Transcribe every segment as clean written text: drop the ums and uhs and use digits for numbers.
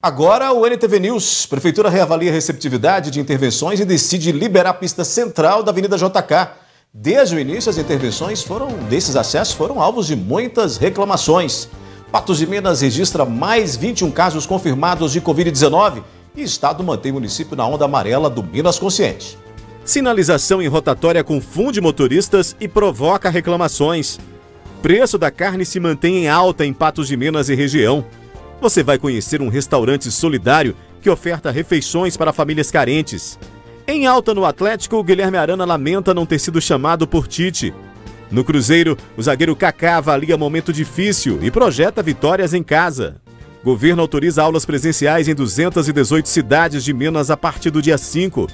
Agora o NTV News. Prefeitura reavalia a receptividade de intervenções e decide liberar a pista central da Avenida JK. Desde o início, as intervenções desses acessos foram alvos de muitas reclamações. Patos de Minas registra mais 21 casos confirmados de Covid-19 e Estado mantém o município na onda amarela do Minas Consciente. Sinalização em rotatória confunde motoristas e provoca reclamações. Preço da carne se mantém em alta em Patos de Minas e região. Você vai conhecer um restaurante solidário que oferta refeições para famílias carentes. Em alta no Atlético, Guilherme Arana lamenta não ter sido chamado por Tite. No Cruzeiro, o zagueiro Kaká avalia momento difícil e projeta vitórias em casa. Governo autoriza aulas presenciais em 218 cidades de Minas a partir do dia 5.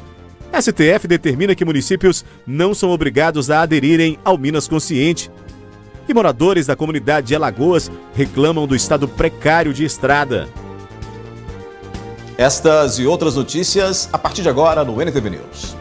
STF determina que municípios não são obrigados a aderirem ao Minas Consciente. E moradores da comunidade de Alagoas reclamam do estado precário de estrada. Estas e outras notícias a partir de agora no NTV News.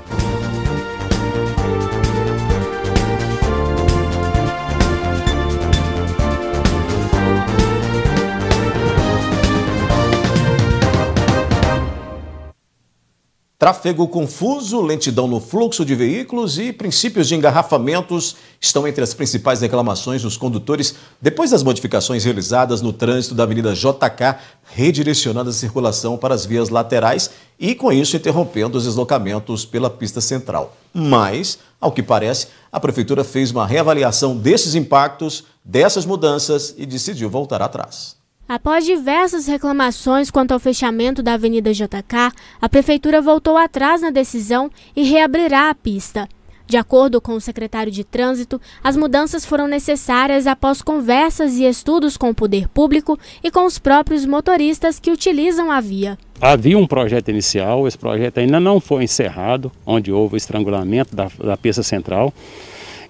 Tráfego confuso, lentidão no fluxo de veículos e princípios de engarrafamentos estão entre as principais reclamações dos condutores depois das modificações realizadas no trânsito da Avenida JK, redirecionando a circulação para as vias laterais e, com isso, interrompendo os deslocamentos pela pista central. Mas, ao que parece, a Prefeitura fez uma reavaliação desses impactos, dessas mudanças e decidiu voltar atrás. Após diversas reclamações quanto ao fechamento da Avenida JK, a Prefeitura voltou atrás na decisão e reabrirá a pista. De acordo com o secretário de Trânsito, as mudanças foram necessárias após conversas e estudos com o poder público e com os próprios motoristas que utilizam a via. Havia um projeto inicial, esse projeto ainda não foi encerrado, onde houve o estrangulamento da pista central.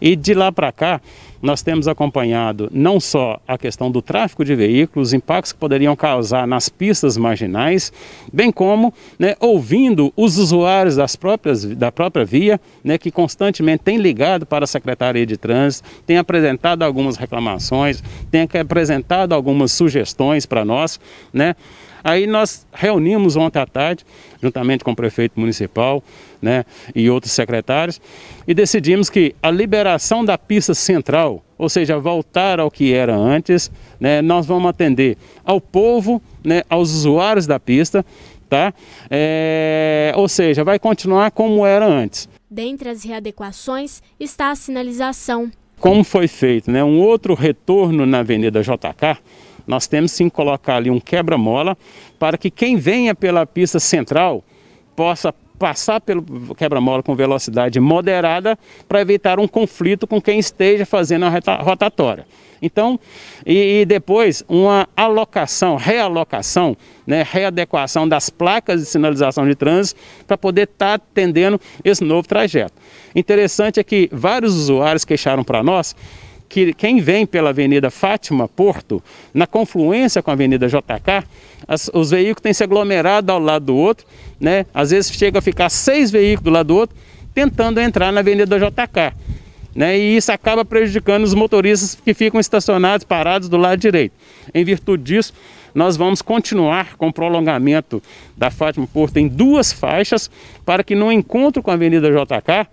E de lá para cá, nós temos acompanhado não só a questão do tráfego de veículos, os impactos que poderiam causar nas pistas marginais, bem como ouvindo os usuários da própria via, que constantemente têm ligado para a Secretaria de Trânsito, têm apresentado algumas reclamações, têm apresentado algumas sugestões para nós, Aí nós reunimos ontem à tarde, juntamente com o prefeito municipal e outros secretários, e decidimos que a liberação da pista central, ou seja, voltar ao que era antes, nós vamos atender ao povo, aos usuários da pista, ou seja, vai continuar como era antes. Dentre as readequações está a sinalização. Como foi feito um outro retorno na Avenida JK, nós temos sim que colocar ali um quebra-mola para que quem venha pela pista central possa passar pelo quebra-mola com velocidade moderada para evitar um conflito com quem esteja fazendo a rotatória. Então, e depois uma realocação, readequação das placas de sinalização de trânsito para poder estar atendendo esse novo trajeto. Interessante é que vários usuários queixaram para nós que quem vem pela Avenida Fátima Porto, na confluência com a Avenida JK, os veículos têm se aglomerado ao lado do outro, Às vezes chega a ficar 6 veículos do lado do outro, tentando entrar na Avenida JK, E isso acaba prejudicando os motoristas que ficam estacionados, parados do lado direito. Em virtude disso, nós vamos continuar com o prolongamento da Fátima Porto em 2 faixas, para que no encontro com a Avenida JK,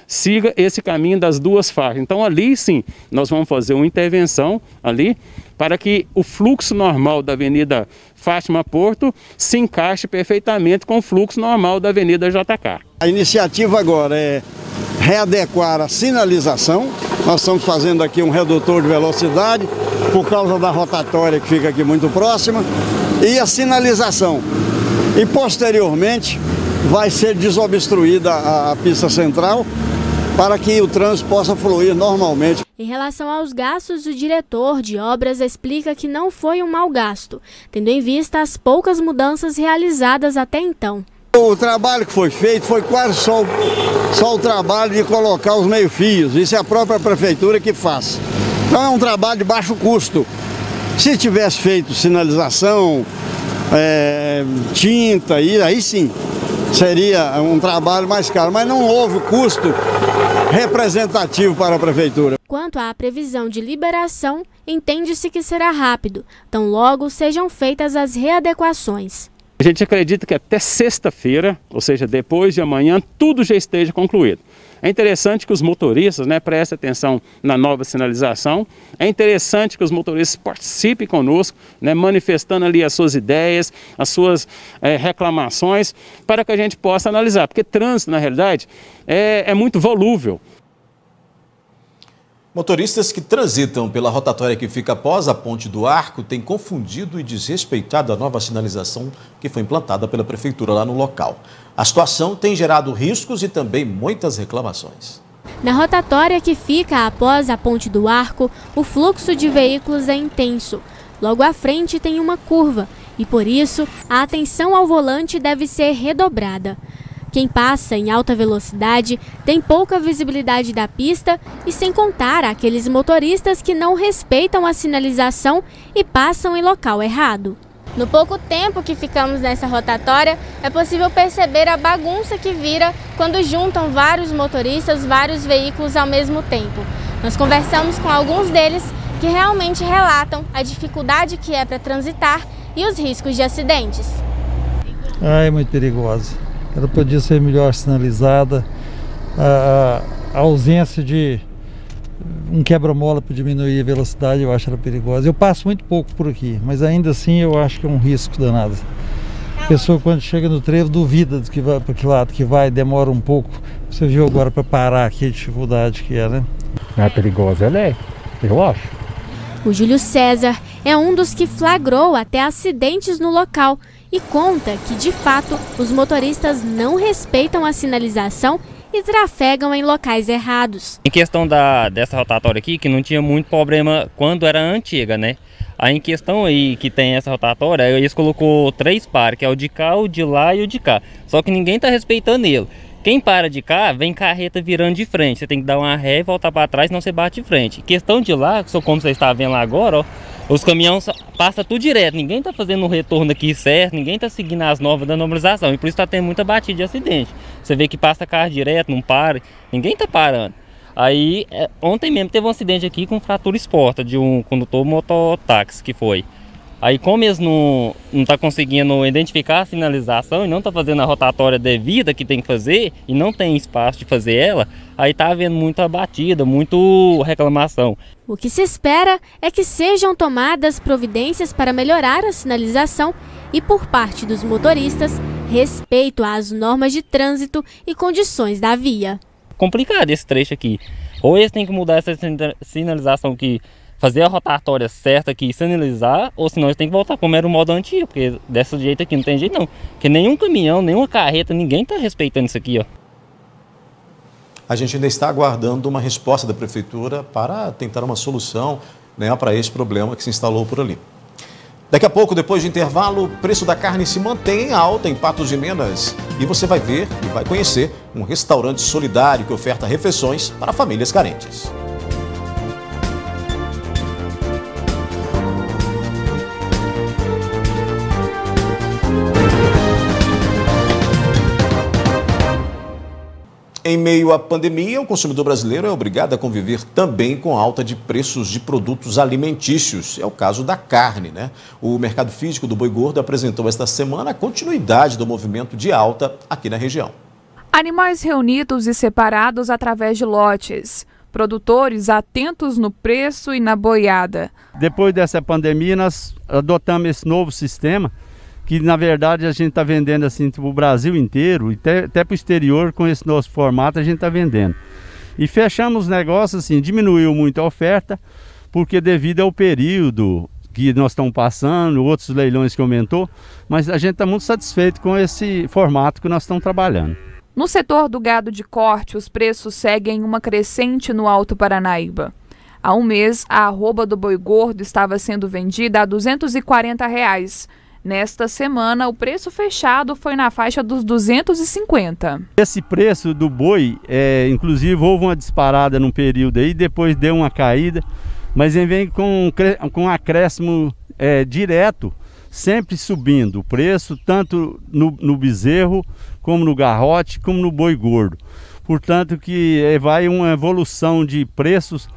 siga esse caminho das 2 faixas. Então ali sim, nós vamos fazer uma intervenção ali para que o fluxo normal da Avenida Fátima Porto se encaixe perfeitamente com o fluxo normal da Avenida JK. A iniciativa agora é readequar a sinalização. Nós estamos fazendo aqui um redutor de velocidade por causa da rotatória que fica aqui muito próxima e a sinalização. E posteriormente vai ser desobstruída a pista central para que o trânsito possa fluir normalmente. Em relação aos gastos, o diretor de obras explica que não foi um mau gasto, tendo em vista as poucas mudanças realizadas até então. O trabalho que foi feito foi quase só o trabalho de colocar os meio-fios, isso é a própria prefeitura que faz. Então é um trabalho de baixo custo. Se tivesse feito sinalização, tinta, aí sim seria um trabalho mais caro, mas não houve custo representativo para a Prefeitura. Quanto à previsão de liberação, entende-se que será rápido, tão logo sejam feitas as readequações. A gente acredita que até sexta-feira, ou seja, depois de amanhã, tudo já esteja concluído. É interessante que os motoristas, prestem atenção na nova sinalização. É interessante que os motoristas participem conosco, manifestando ali as suas ideias, as suas reclamações, para que a gente possa analisar. Porque trânsito, na realidade, é muito volúvel. Motoristas que transitam pela rotatória que fica após a Ponte do Arco têm confundido e desrespeitado a nova sinalização que foi implantada pela Prefeitura lá no local. A situação tem gerado riscos e também muitas reclamações. Na rotatória que fica após a Ponte do Arco, o fluxo de veículos é intenso. Logo à frente tem uma curva e, por isso, a atenção ao volante deve ser redobrada. Quem passa em alta velocidade tem pouca visibilidade da pista e sem contar aqueles motoristas que não respeitam a sinalização e passam em local errado. No pouco tempo que ficamos nessa rotatória, é possível perceber a bagunça que vira quando juntam vários motoristas, vários veículos ao mesmo tempo. Nós conversamos com alguns deles que realmente relatam a dificuldade que é para transitar e os riscos de acidentes. É muito perigosa. Ela podia ser melhor sinalizada, a ausência de um quebra-mola para diminuir a velocidade eu acho ela perigosa. Eu passo muito pouco por aqui, mas ainda assim eu acho que é um risco danado. A pessoa quando chega no trevo duvida do que vai, para que lado que vai, demora um pouco. Você viu agora para parar aqui a dificuldade que é, né? É perigosa, ela é, eu acho. O Júlio César é um dos que flagrou até acidentes no local e conta que, de fato, os motoristas não respeitam a sinalização e trafegam em locais errados. Em questão dessa rotatória aqui, que não tinha muito problema quando era antiga, né? Aí em questão aí que tem essa rotatória, eles colocou 3 pares, que é o de cá, o de lá e o de cá. Só que ninguém tá respeitando ele. Quem para de cá, vem carreta virando de frente. Você tem que dar uma ré e voltar para trás, senão você bate de frente. Questão de lá, como você está vendo lá agora, ó, os caminhões passam tudo direto. Ninguém está fazendo um retorno aqui certo, ninguém está seguindo as normas da normalização. E por isso está tendo muita batida de acidente. Você vê que passa carro direto, não para, ninguém está parando. Aí, ontem mesmo teve um acidente aqui com fratura exposta de um condutor mototáxi que foi. Aí, como eles não tá conseguindo identificar a sinalização e não tá fazendo a rotatória devida que tem que fazer e não tem espaço de fazer ela, aí tá havendo muita batida, muita reclamação. O que se espera é que sejam tomadas providências para melhorar a sinalização e, por parte dos motoristas, respeito às normas de trânsito e condições da via. Complicado esse trecho aqui. Ou eles têm que mudar essa sinalização aqui, fazer a rotatória certa aqui e sinalizar, ou senão eles têm que voltar como era o modo antigo, porque desse jeito aqui não tem jeito não. Porque nenhum caminhão, nenhuma carreta, ninguém está respeitando isso aqui, ó. A gente ainda está aguardando uma resposta da Prefeitura para tentar uma solução, para esse problema que se instalou por ali. Daqui a pouco, depois do intervalo, o preço da carne se mantém alta em Patos de Minas. E você vai ver e vai conhecer um restaurante solidário que oferta refeições para famílias carentes. Em meio à pandemia, o consumidor brasileiro é obrigado a conviver também com a alta de preços de produtos alimentícios. É o caso da carne, O mercado físico do boi gordo apresentou esta semana a continuidade do movimento de alta aqui na região. Animais reunidos e separados através de lotes. Produtores atentos no preço e na boiada. Depois dessa pandemia, nós adotamos esse novo sistema, que na verdade a gente está vendendo assim para o Brasil inteiro, e até para o exterior. Com esse nosso formato a gente está vendendo. E fechamos os negócios assim, diminuiu muito a oferta, porque devido ao período que nós estamos passando, outros leilões que aumentou, mas a gente está muito satisfeito com esse formato que nós estamos trabalhando. No setor do gado de corte, os preços seguem uma crescente no Alto Paranaíba. Há um mês, a arroba do boi gordo estava sendo vendida a R$ 240. Nesta semana, o preço fechado foi na faixa dos 250. Esse preço do boi, inclusive, houve uma disparada num período aí, depois deu uma caída, mas ele vem com um acréscimo direto, sempre subindo o preço, tanto no bezerro, como no garrote, como no boi gordo. portanto que vai uma evolução de preços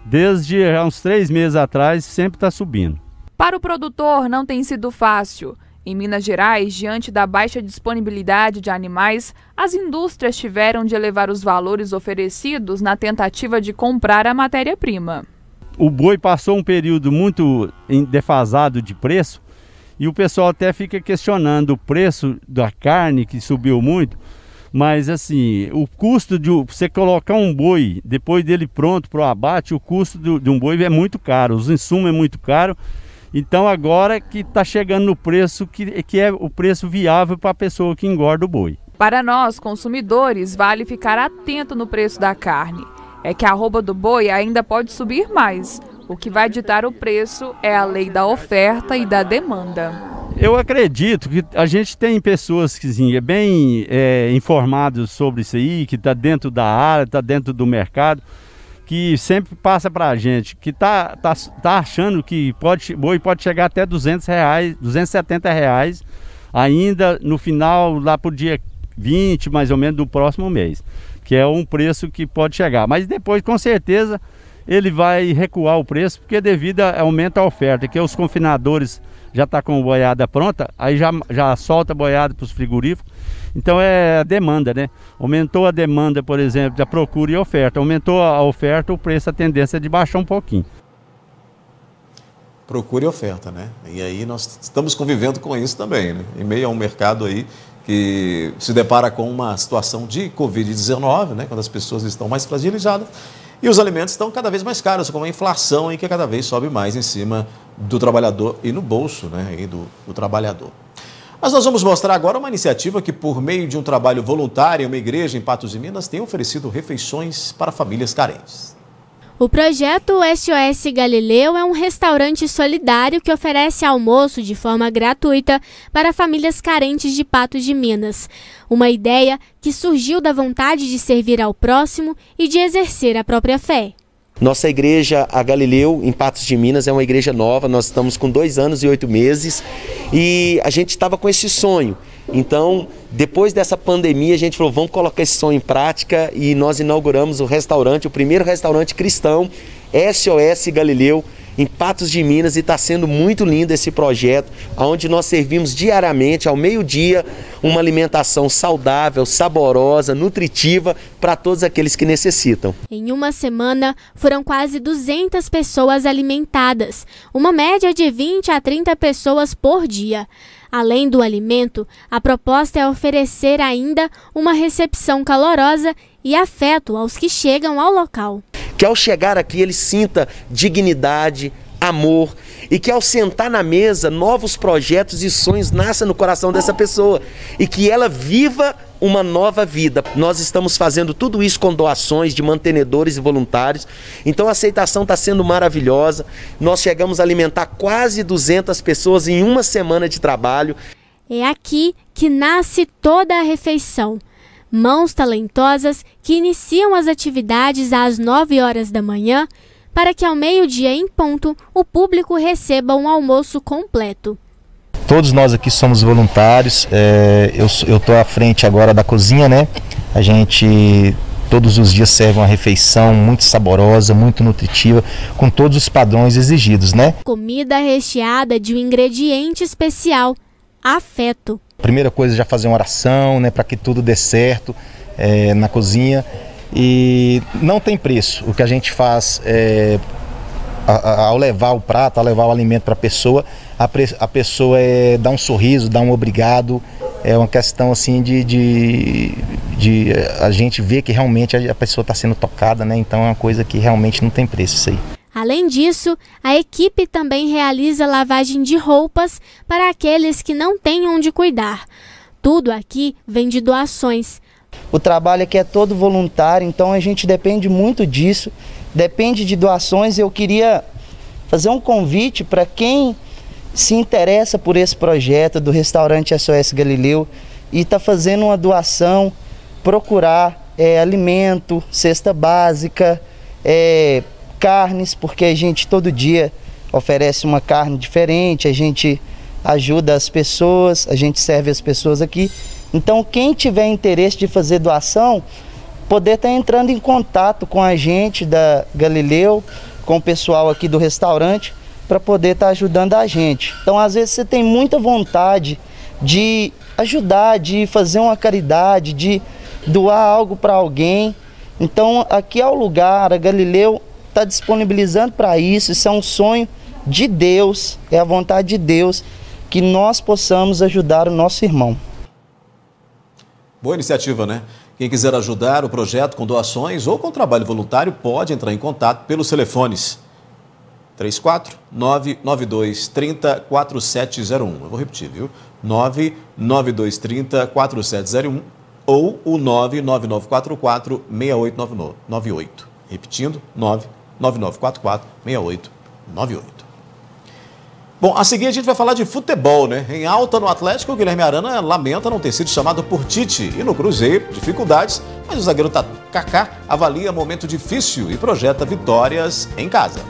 desde há uns 3 meses atrás, sempre está subindo. Para o produtor não tem sido fácil. Em Minas Gerais, diante da baixa disponibilidade de animais, as indústrias tiveram de elevar os valores oferecidos na tentativa de comprar a matéria-prima. O boi passou um período muito defasado de preço e o pessoal até fica questionando o preço da carne, que subiu muito, mas assim, o custo de você colocar um boi, depois dele pronto para o abate, o custo de um boi é muito caro, os insumos é muito caro. Então agora que está chegando no preço que é o preço viável para a pessoa que engorda o boi. Para nós, consumidores, vale ficar atento no preço da carne. É que a arroba do boi ainda pode subir mais. O que vai ditar o preço é a lei da oferta e da demanda. Eu acredito que a gente tem pessoas que sim, é bem informadas sobre isso aí, que está dentro da área, está dentro do mercado, que sempre passa para a gente, que tá achando que boi pode chegar até R$200, R$270 ainda no final, lá para o dia 20 mais ou menos do próximo mês, que é um preço que pode chegar, mas depois com certeza ele vai recuar o preço, porque devido ao aumento da oferta, que os confinadores já estão com a boiada pronta, aí já solta a boiada para os frigoríficos. Então é a demanda, né? Aumentou a demanda, por exemplo, da procura e oferta. Aumentou a oferta, o preço, a tendência é de baixar um pouquinho. Procura e oferta, né? E aí nós estamos convivendo com isso também, né? Em meio a um mercado aí que se depara com uma situação de Covid-19, né? Quando as pessoas estão mais fragilizadas e os alimentos estão cada vez mais caros, com a inflação aí que cada vez sobe mais em cima do trabalhador e no bolso, né? E do trabalhador. Mas nós vamos mostrar agora uma iniciativa que, por meio de um trabalho voluntário em uma igreja em Patos de Minas, tem oferecido refeições para famílias carentes. O projeto SOS Galileu é um restaurante solidário que oferece almoço de forma gratuita para famílias carentes de Patos de Minas. Uma ideia que surgiu da vontade de servir ao próximo e de exercer a própria fé. Nossa igreja, a Galileu, em Patos de Minas, é uma igreja nova, nós estamos com 2 anos e 8 meses e a gente estava com esse sonho. Então, depois dessa pandemia, a gente falou, vamos colocar esse sonho em prática e nós inauguramos o restaurante, o primeiro restaurante cristão, SOS Galileu, em Patos de Minas, e está sendo muito lindo esse projeto, onde nós servimos diariamente, ao meio-dia, uma alimentação saudável, saborosa, nutritiva para todos aqueles que necessitam. Em uma semana, foram quase 200 pessoas alimentadas, uma média de 20 a 30 pessoas por dia. Além do alimento, a proposta é oferecer ainda uma recepção calorosa e afeto aos que chegam ao local. Que ao chegar aqui ele sinta dignidade, amor e que ao sentar na mesa novos projetos e sonhos nasçam no coração dessa pessoa e que ela viva uma nova vida. Nós estamos fazendo tudo isso com doações de mantenedores e voluntários, então a aceitação está sendo maravilhosa. Nós chegamos a alimentar quase 200 pessoas em uma semana de trabalho. É aqui que nasce toda a refeição. Mãos talentosas que iniciam as atividades às 9 horas da manhã, para que ao meio-dia em ponto o público receba um almoço completo. Todos nós aqui somos voluntários, eu estou à frente agora da cozinha, né? A gente todos os dias serve uma refeição muito saborosa, muito nutritiva, com todos os padrões exigidos, né? Comida recheada de um ingrediente especial, afeto. Primeira coisa é já fazer uma oração, né, para que tudo dê certo na cozinha. E não tem preço. O que a gente faz ao levar o prato, ao levar o alimento para a pessoa dá um sorriso, dá um obrigado. É uma questão assim de a gente ver que realmente a pessoa está sendo tocada, né? Então é uma coisa que realmente não tem preço isso aí. Além disso, a equipe também realiza lavagem de roupas para aqueles que não têm onde cuidar. Tudo aqui vem de doações. O trabalho aqui é todo voluntário, então a gente depende muito disso, depende de doações. Eu queria fazer um convite para quem se interessa por esse projeto do restaurante SOS Galileu e está fazendo uma doação, procurar alimento, cesta básica, carnes, porque a gente todo dia oferece uma carne diferente, a gente ajuda as pessoas, a gente serve as pessoas aqui. Então quem tiver interesse de fazer doação, poder estar entrando em contato com a gente da Galileu, com o pessoal aqui do restaurante, para poder estar ajudando a gente. Então, às vezes, você tem muita vontade de ajudar, de fazer uma caridade, de doar algo para alguém. Então, aqui é o lugar, a Galileu está disponibilizando para isso. Isso é um sonho de Deus, é a vontade de Deus que nós possamos ajudar o nosso irmão. Boa iniciativa, né? Quem quiser ajudar o projeto com doações ou com trabalho voluntário pode entrar em contato pelos telefones 34-99230-4701. Eu vou repetir, viu? 99230-4701 ou o 99944-6898. Repetindo, 99944-6898. Bom, a seguir a gente vai falar de futebol, né? Em alta no Atlético, o Guilherme Arana lamenta não ter sido chamado por Tite. E no Cruzeiro, dificuldades, mas o zagueiro Kaká avalia momento difícil e projeta vitórias em casa.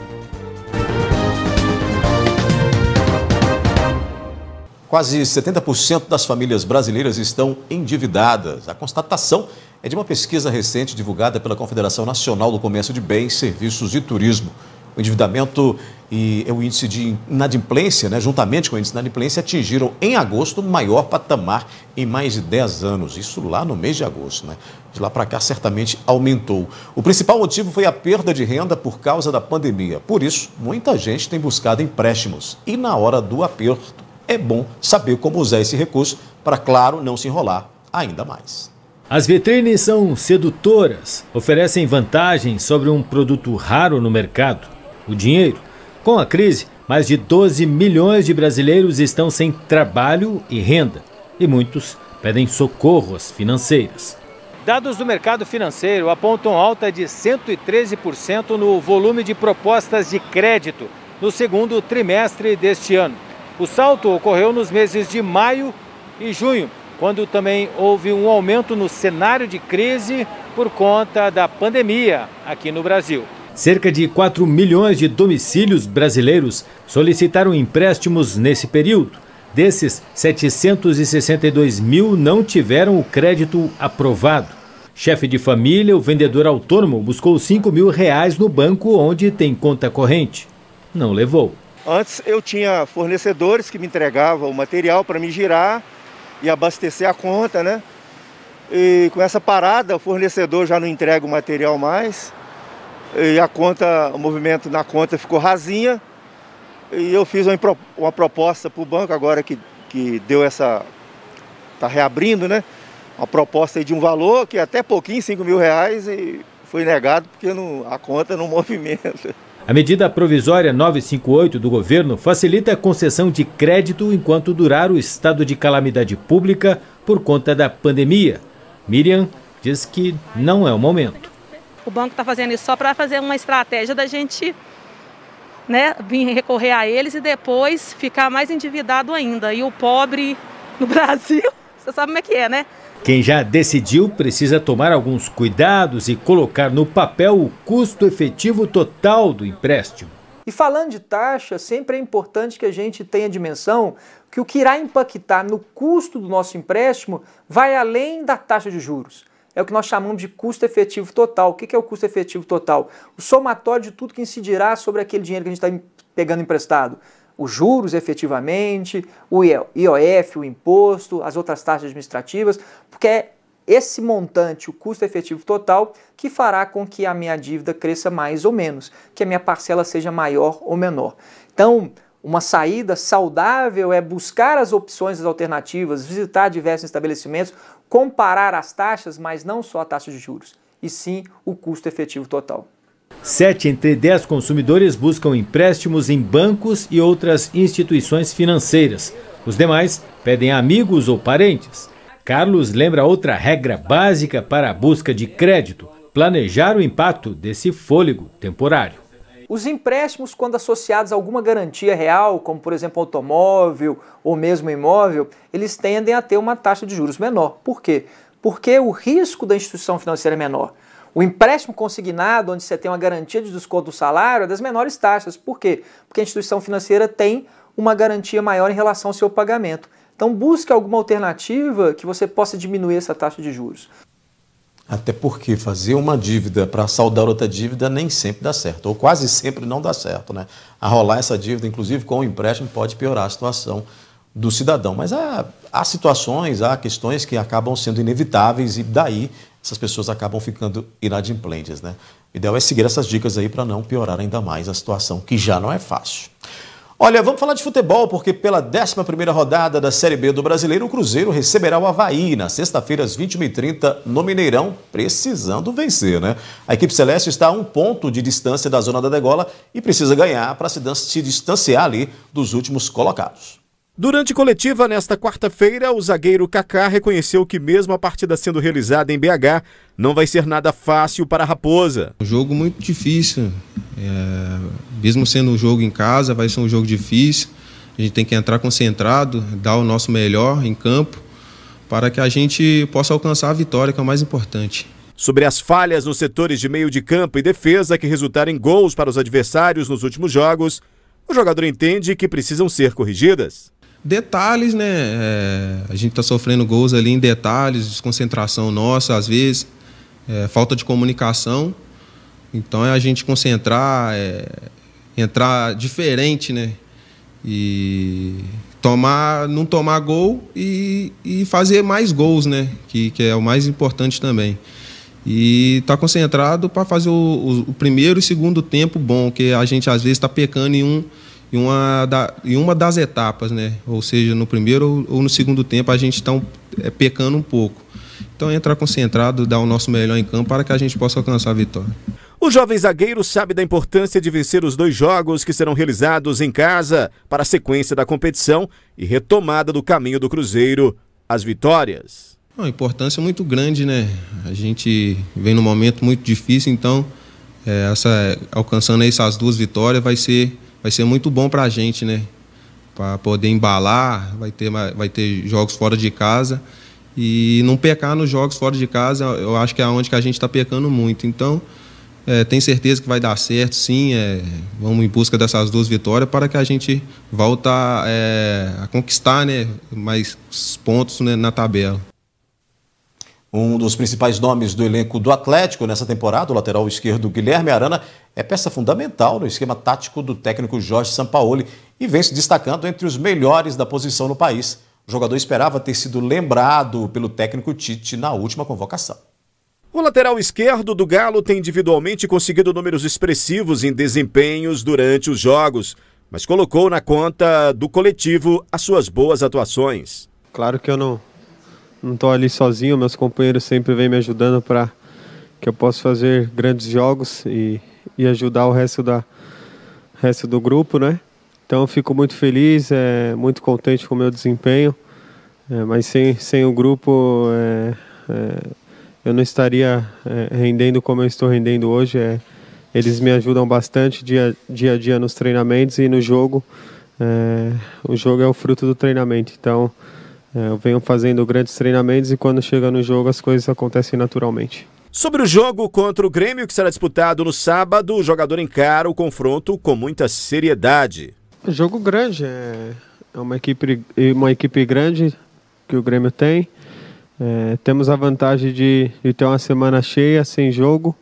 Quase 70% das famílias brasileiras estão endividadas. A constatação é de uma pesquisa recente divulgada pela Confederação Nacional do Comércio de Bens, Serviços e Turismo. O endividamento e o índice de inadimplência, né, juntamente com o índice de inadimplência, atingiram em agosto o maior patamar em mais de 10 anos. Isso lá no mês de agosto, né? De lá para cá certamente aumentou. O principal motivo foi a perda de renda por causa da pandemia. Por isso, muita gente tem buscado empréstimos. E na hora do aperto, é bom saber como usar esse recurso para, claro, não se enrolar ainda mais. As vitrines são sedutoras, oferecem vantagens sobre um produto raro no mercado, o dinheiro. Com a crise, mais de 12 milhões de brasileiros estão sem trabalho e renda, e muitos pedem socorro às financeiras. Dados do mercado financeiro apontam alta de 113% no volume de propostas de crédito no segundo trimestre deste ano. O salto ocorreu nos meses de maio e junho, quando também houve um aumento no cenário de crise por conta da pandemia aqui no Brasil. Cerca de 4 milhões de domicílios brasileiros solicitaram empréstimos nesse período. Desses, 762 mil não tiveram o crédito aprovado. Chefe de família, o vendedor autônomo, buscou R$5.000 no banco onde tem conta corrente. Não levou. Antes eu tinha fornecedores que me entregavam o material para me girar e abastecer a conta, né? E com essa parada, o fornecedor já não entrega o material mais. E a conta, o movimento na conta ficou rasinha. E eu fiz uma proposta para o banco, agora que deu essa... Está reabrindo, né? Uma proposta de um valor que até pouquinho, R$5.000, e foi negado porque a conta não movimenta. A medida provisória 958 do governo facilita a concessão de crédito enquanto durar o estado de calamidade pública por conta da pandemia. Miriam diz que não é o momento. O banco está fazendo isso só para fazer uma estratégia da gente, né, vir recorrer a eles e depois ficar mais endividado ainda. E o pobre no Brasil, você sabe como é que é, né? Quem já decidiu precisa tomar alguns cuidados e colocar no papel o custo efetivo total do empréstimo. E falando de taxa, sempre é importante que a gente tenha dimensão que o que irá impactar no custo do nosso empréstimo vai além da taxa de juros. É o que nós chamamos de custo efetivo total. O que é o custo efetivo total? O somatório de tudo que incidirá sobre aquele dinheiro que a gente está pegando emprestado. Os juros efetivamente, o IOF, o imposto, as outras taxas administrativas, porque é esse montante, o custo efetivo total, que fará com que a minha dívida cresça mais ou menos, que a minha parcela seja maior ou menor. Então, uma saída saudável é buscar as opções, as alternativas, visitar diversos estabelecimentos, comparar as taxas, mas não só a taxa de juros, e sim o custo efetivo total. 7 entre 10 consumidores buscam empréstimos em bancos e outras instituições financeiras. Os demais pedem a amigos ou parentes. Carlos lembra outra regra básica para a busca de crédito: planejar o impacto desse fôlego temporário. Os empréstimos, quando associados a alguma garantia real, como por exemplo automóvel ou mesmo imóvel, eles tendem a ter uma taxa de juros menor. Por quê? Porque o risco da instituição financeira é menor. O empréstimo consignado, onde você tem uma garantia de desconto do salário, é das menores taxas. Por quê? Porque a instituição financeira tem uma garantia maior em relação ao seu pagamento. Então busque alguma alternativa que você possa diminuir essa taxa de juros. Até porque fazer uma dívida para saldar outra dívida nem sempre dá certo, ou quase sempre não dá certo, né? Arrolar essa dívida, inclusive com o empréstimo, pode piorar a situação do cidadão. Mas há situações, há questões que acabam sendo inevitáveis e daí essas pessoas acabam ficando inadimplentes, né? O ideal é seguir essas dicas aí para não piorar ainda mais a situação, que já não é fácil. Olha, vamos falar de futebol, porque pela 11ª rodada da Série B do Brasileiro, o Cruzeiro receberá o Avaí na sexta-feira, às 21h30, no Mineirão, precisando vencer, né? A equipe celeste está a 1 ponto de distância da zona da degola e precisa ganhar para se distanciar ali dos últimos colocados. Durante coletiva nesta quarta-feira, o zagueiro Kaká reconheceu que mesmo a partida sendo realizada em BH, não vai ser nada fácil para a Raposa. Um jogo muito difícil, mesmo sendo um jogo em casa, vai ser um jogo difícil. A gente tem que entrar concentrado, dar o nosso melhor em campo, para que a gente possa alcançar a vitória, que é o mais importante. Sobre as falhas nos setores de meio de campo e defesa que resultaram em gols para os adversários nos últimos jogos, o jogador entende que precisam ser corrigidas. Detalhes, né? A gente está sofrendo gols ali em detalhes, desconcentração nossa, às vezes, falta de comunicação. Então é a gente concentrar, entrar diferente, né? E não tomar gol e fazer mais gols, né? Que é o mais importante também. E tá concentrado para fazer o primeiro e segundo tempo bom, que a gente às vezes está pecando em uma das etapas, né? Ou seja, no primeiro ou no segundo tempo a gente está pecando um pouco. Então entrar concentrado, dar o nosso melhor em campo para que a gente possa alcançar a vitória. O jovem zagueiro sabe da importância de vencer os 2 jogos que serão realizados em casa para a sequência da competição e retomada do caminho do Cruzeiro às vitórias. Uma importância muito grande, né? A gente vem num momento muito difícil, então alcançando essas 2 vitórias vai ser muito bom para a gente, né? Para poder embalar, vai ter jogos fora de casa e não pecar nos jogos fora de casa, eu acho que é onde que a gente está pecando muito. Então, tenho certeza que vai dar certo, sim. Vamos em busca dessas 2 vitórias para que a gente volte a conquistar, né, mais pontos, né, na tabela. Um dos principais nomes do elenco do Atlético nessa temporada, o lateral esquerdo Guilherme Arana, é peça fundamental no esquema tático do técnico Jorge Sampaoli e vem se destacando entre os melhores da posição no país. O jogador esperava ter sido lembrado pelo técnico Tite na última convocação. O lateral esquerdo do Galo tem individualmente conseguido números expressivos em desempenhos durante os jogos, mas colocou na conta do coletivo as suas boas atuações. Claro que eu não estou ali sozinho, meus companheiros sempre vêm me ajudando para que eu possa fazer grandes jogos e ajudar o resto do grupo, né? Então eu fico muito feliz, muito contente com o meu desempenho, mas sem o grupo eu não estaria rendendo como eu estou rendendo hoje. Eles me ajudam bastante dia a dia nos treinamentos e no jogo. O jogo é o fruto do treinamento, então eu venho fazendo grandes treinamentos e quando chega no jogo as coisas acontecem naturalmente. Sobre o jogo contra o Grêmio, que será disputado no sábado, o jogador encara o confronto com muita seriedade. Jogo grande, é uma equipe grande que o Grêmio tem. Temos a vantagem de ter uma semana cheia, sem jogo.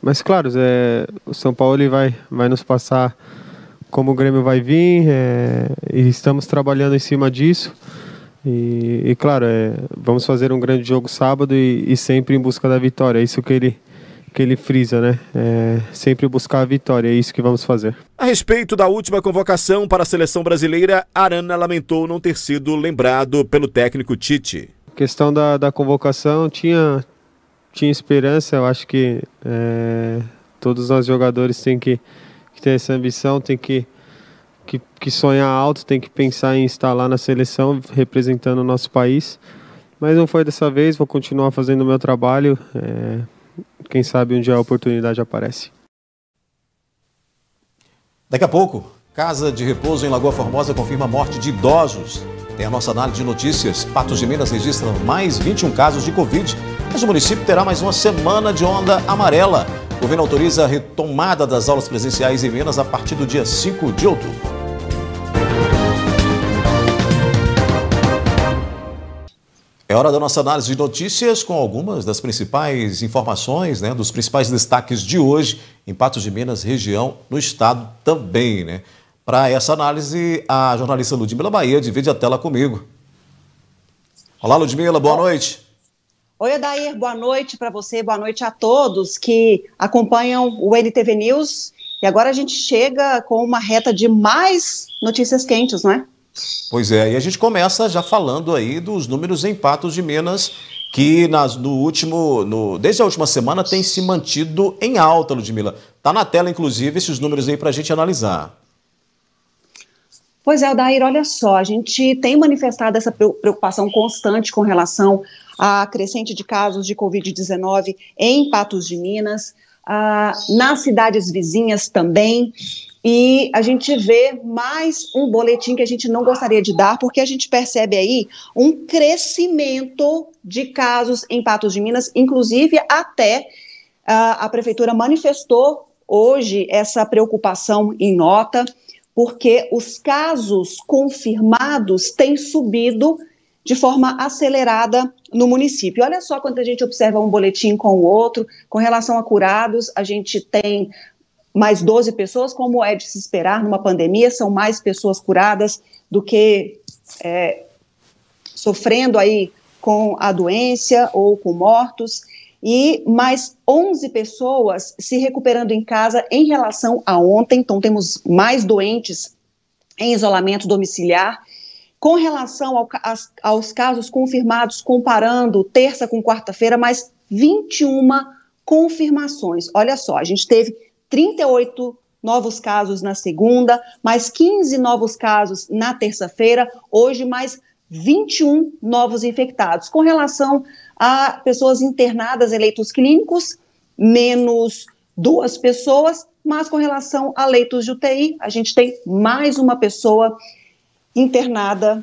Mas claro, o São Paulo vai nos passar como o Grêmio vai vir, e estamos trabalhando em cima disso. E claro, vamos fazer um grande jogo sábado e sempre em busca da vitória. É isso que ele frisa, né? Sempre buscar a vitória, é isso que vamos fazer. A respeito da última convocação para a seleção brasileira, Arana lamentou não ter sido lembrado pelo técnico Tite. A questão da convocação, tinha esperança. Eu acho que todos nós jogadores têm que ter essa ambição, tem que sonhar alto, tem que pensar em estar lá na seleção representando o nosso país, mas não foi dessa vez. Vou continuar fazendo o meu trabalho, quem sabe um dia a oportunidade aparece. Daqui a pouco, Casa de Repouso em Lagoa Formosa confirma a morte de idosos. Tem a nossa análise de notícias. Patos de Minas registra mais 21 casos de Covid, mas o município terá mais uma semana de onda amarela. O governo autoriza a retomada das aulas presenciais em Minas a partir do dia 5 de outubro. É hora da nossa análise de notícias com algumas das principais informações, né, dos principais destaques de hoje em Patos de Minas, região, no estado também, né? Para essa análise, a jornalista Ludmila Bahia divide a tela comigo. Olá, Ludmila, boa noite. Oi, Odair, boa noite para você, boa noite a todos que acompanham o NTV News. E agora a gente chega com uma reta de mais notícias quentes, não é? Pois é, e a gente começa já falando aí dos números em Patos de Minas, que desde a última semana tem se mantido em alta, Ludmila. Está na tela, inclusive, esses números aí para a gente analisar. Pois é, Odair, olha só, a gente tem manifestado essa preocupação constante com relação à crescente de casos de Covid-19 em Patos de Minas, nas cidades vizinhas também. E a gente vê mais um boletim que a gente não gostaria de dar, porque a gente percebe aí um crescimento de casos em Patos de Minas, inclusive até a prefeitura manifestou hoje essa preocupação em nota, porque os casos confirmados têm subido de forma acelerada no município. Olha só quando a gente observa um boletim com o outro, com relação a curados, a gente tem mais 12 pessoas, como é de se esperar numa pandemia, são mais pessoas curadas do que sofrendo aí com a doença ou com mortos, e mais 11 pessoas se recuperando em casa em relação a ontem, então temos mais doentes em isolamento domiciliar. Com relação aos casos confirmados, comparando terça com quarta-feira, mais 21 confirmações. Olha só, a gente teve 38 novos casos na segunda, mais 15 novos casos na terça-feira, hoje mais 21 novos infectados. Com relação a pessoas internadas em leitos clínicos, menos 2 pessoas, mas com relação a leitos de UTI, a gente tem mais uma pessoa internada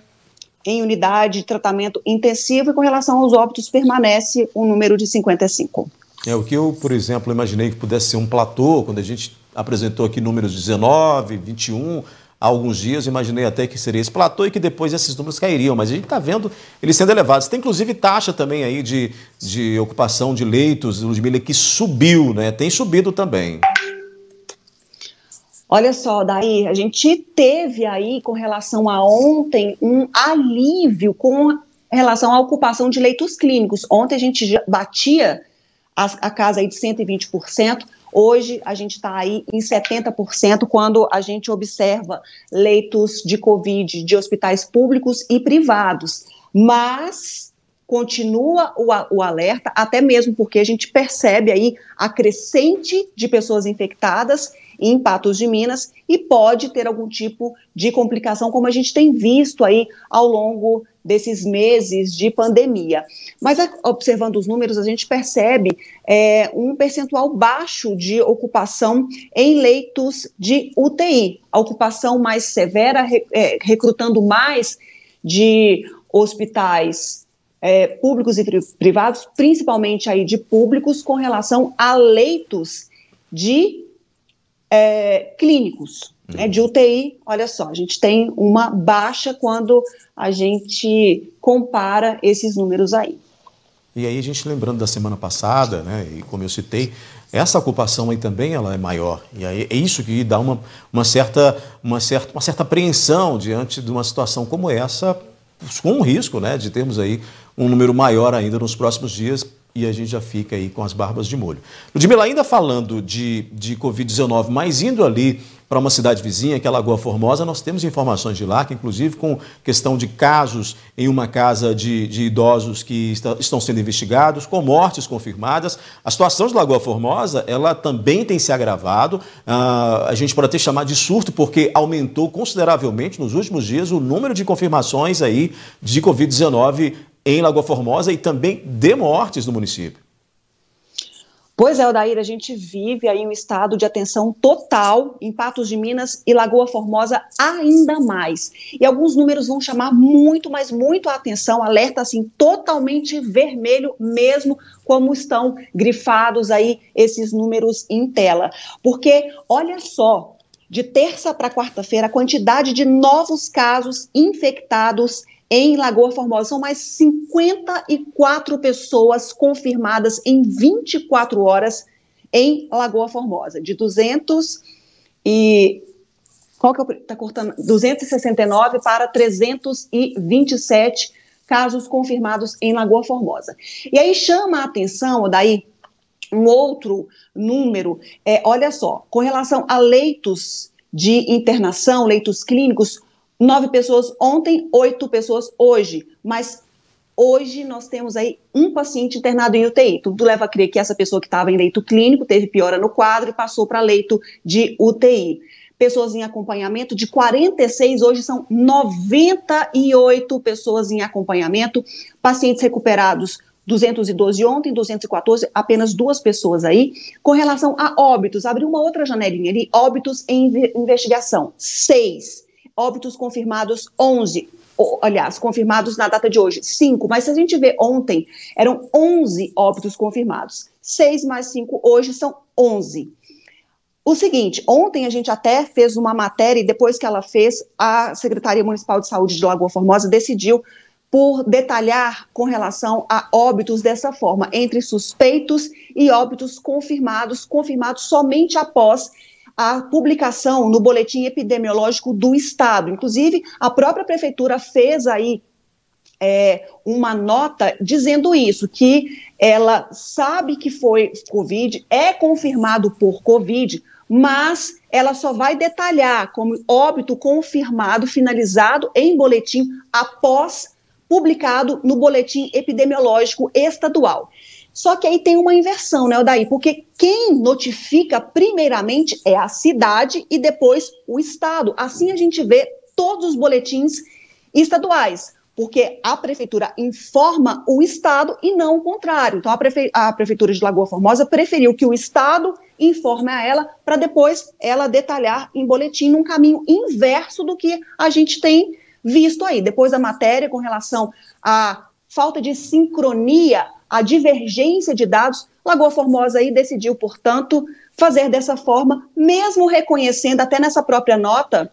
em unidade de tratamento intensivo, e com relação aos óbitos permanece um número de 55. O que eu, por exemplo, imaginei que pudesse ser um platô, quando a gente apresentou aqui números 19, 21, há alguns dias, imaginei até que seria esse platô e que depois esses números cairiam, mas a gente está vendo eles sendo elevados. Tem inclusive taxa também aí de ocupação de leitos, Ludmila, que subiu, né? Tem subido também. Olha só, daí a gente teve aí, com relação a ontem, um alívio com relação à ocupação de leitos clínicos. Ontem a gente já batia a casa aí de 120%, hoje a gente está aí em 70% quando a gente observa leitos de Covid de hospitais públicos e privados, mas continua o alerta, até mesmo porque a gente percebe aí a crescente de pessoas infectadas em Patos de Minas e pode ter algum tipo de complicação, como a gente tem visto aí ao longo desses meses de pandemia. Mas observando os números, a gente percebe um percentual baixo de ocupação em leitos de UTI. A ocupação mais severa, recrutando mais de hospitais públicos e privados, principalmente aí de públicos, com relação a leitos de clínicos, de UTI. Olha só, a gente tem uma baixa quando a gente compara esses números aí. E aí a gente lembrando da semana passada, né, e como eu citei, essa ocupação aí também ela é maior, e aí é isso que dá uma certa apreensão diante de uma situação como essa, com um risco, né, de termos aí um número maior ainda nos próximos dias, e a gente já fica aí com as barbas de molho. Ludmila, ainda falando de Covid-19, mas indo ali para uma cidade vizinha, que é Lagoa Formosa, nós temos informações de lá, que inclusive com questão de casos em uma casa de idosos que estão sendo investigados, com mortes confirmadas. A situação de Lagoa Formosa, ela também tem se agravado. A gente pode até chamar de surto, porque aumentou consideravelmente nos últimos dias o número de confirmações aí de Covid-19 em Lagoa Formosa e também de mortes no município. Pois é, Odair, a gente vive aí um estado de atenção total em Patos de Minas e Lagoa Formosa ainda mais. E alguns números vão chamar muito, mas muito a atenção, alerta assim totalmente vermelho mesmo, como estão grifados aí esses números em tela. Porque, olha só, de terça para quarta-feira, a quantidade de novos casos infectados em Lagoa Formosa. São mais 54 pessoas confirmadas em 24 horas em Lagoa Formosa. De 269 para 327 casos confirmados em Lagoa Formosa. E aí chama a atenção, daí um outro número, olha só, com relação a leitos de internação, leitos clínicos, 9 pessoas ontem, 8 pessoas hoje, mas hoje nós temos aí um paciente internado em UTI. Tudo leva a crer que essa pessoa que estava em leito clínico teve piora no quadro e passou para leito de UTI. Pessoas em acompanhamento, de 46, hoje são 98 pessoas em acompanhamento. Pacientes recuperados, 212 ontem, 214, apenas 2 pessoas aí. Com relação a óbitos, abriu uma outra janelinha ali, óbitos em investigação, 6. Óbitos confirmados, 11. Aliás, confirmados na data de hoje, 5. Mas se a gente vê ontem, eram 11 óbitos confirmados. 6 mais 5 hoje são 11. O seguinte, ontem a gente até fez uma matéria e depois que ela fez, a Secretaria Municipal de Saúde de Lagoa Formosa decidiu por detalhar com relação a óbitos dessa forma, entre suspeitos e óbitos confirmados somente após a publicação no boletim epidemiológico do Estado. Inclusive, a própria Prefeitura fez aí uma nota dizendo isso, que ela sabe que foi Covid, é confirmado por Covid, mas ela só vai detalhar como óbito confirmado, finalizado em boletim após publicado no boletim epidemiológico estadual. Só que aí tem uma inversão, né, Odair? Porque quem notifica primeiramente é a cidade e depois o Estado. Assim a gente vê todos os boletins estaduais, porque a Prefeitura informa o Estado e não o contrário. Então a Prefeitura de Lagoa Formosa preferiu que o Estado informe a ela para depois ela detalhar em boletim num caminho inverso do que a gente tem visto aí. Depois da matéria com relação à falta de sincronia, a divergência de dados, Lagoa Formosa aí decidiu, portanto, fazer dessa forma, mesmo reconhecendo, até nessa própria nota,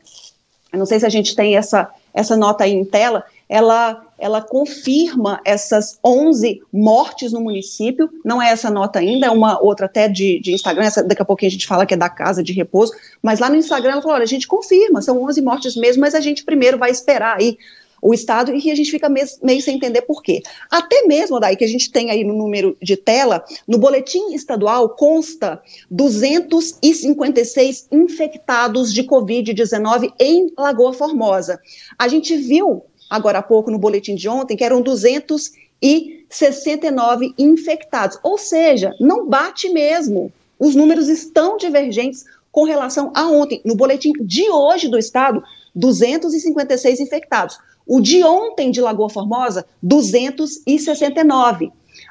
eu não sei se a gente tem essa nota aí em tela, ela confirma essas 11 mortes no município, não é essa nota ainda, é uma outra até de Instagram, daqui a pouquinho a gente fala que é da casa de repouso, mas lá no Instagram ela falou, olha, a gente confirma, são 11 mortes mesmo, mas a gente primeiro vai esperar aí o Estado, e a gente fica meio sem entender por quê. Até mesmo, daí que a gente tem aí no número de tela, no boletim estadual consta 256 infectados de Covid-19 em Lagoa Formosa. A gente viu agora há pouco no boletim de ontem que eram 269 infectados, ou seja, não bate mesmo. Os números estão divergentes com relação a ontem. No boletim de hoje do Estado, 256 infectados. O de ontem de Lagoa Formosa, 269.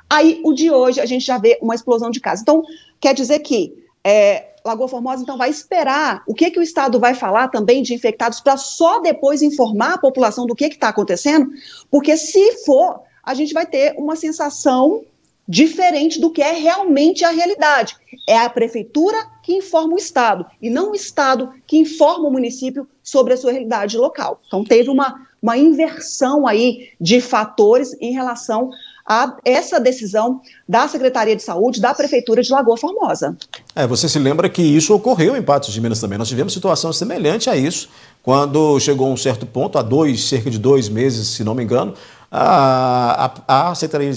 Aí, o de hoje, a gente já vê uma explosão de casos. Então, quer dizer que Lagoa Formosa, então, vai esperar o que o Estado vai falar também de infectados para só depois informar a população do que está acontecendo? Porque se for, a gente vai ter uma sensação diferente do que é realmente a realidade. É a Prefeitura que informa o Estado, e não o Estado que informa o município sobre a sua realidade local. Então, teve uma inversão aí de fatores em relação a essa decisão da Secretaria de Saúde, da Prefeitura de Lagoa Formosa. Você se lembra que isso ocorreu em Patos de Minas também. Nós tivemos situação semelhante a isso, quando chegou a um certo ponto, cerca de 2 meses, se não me engano, a Secretaria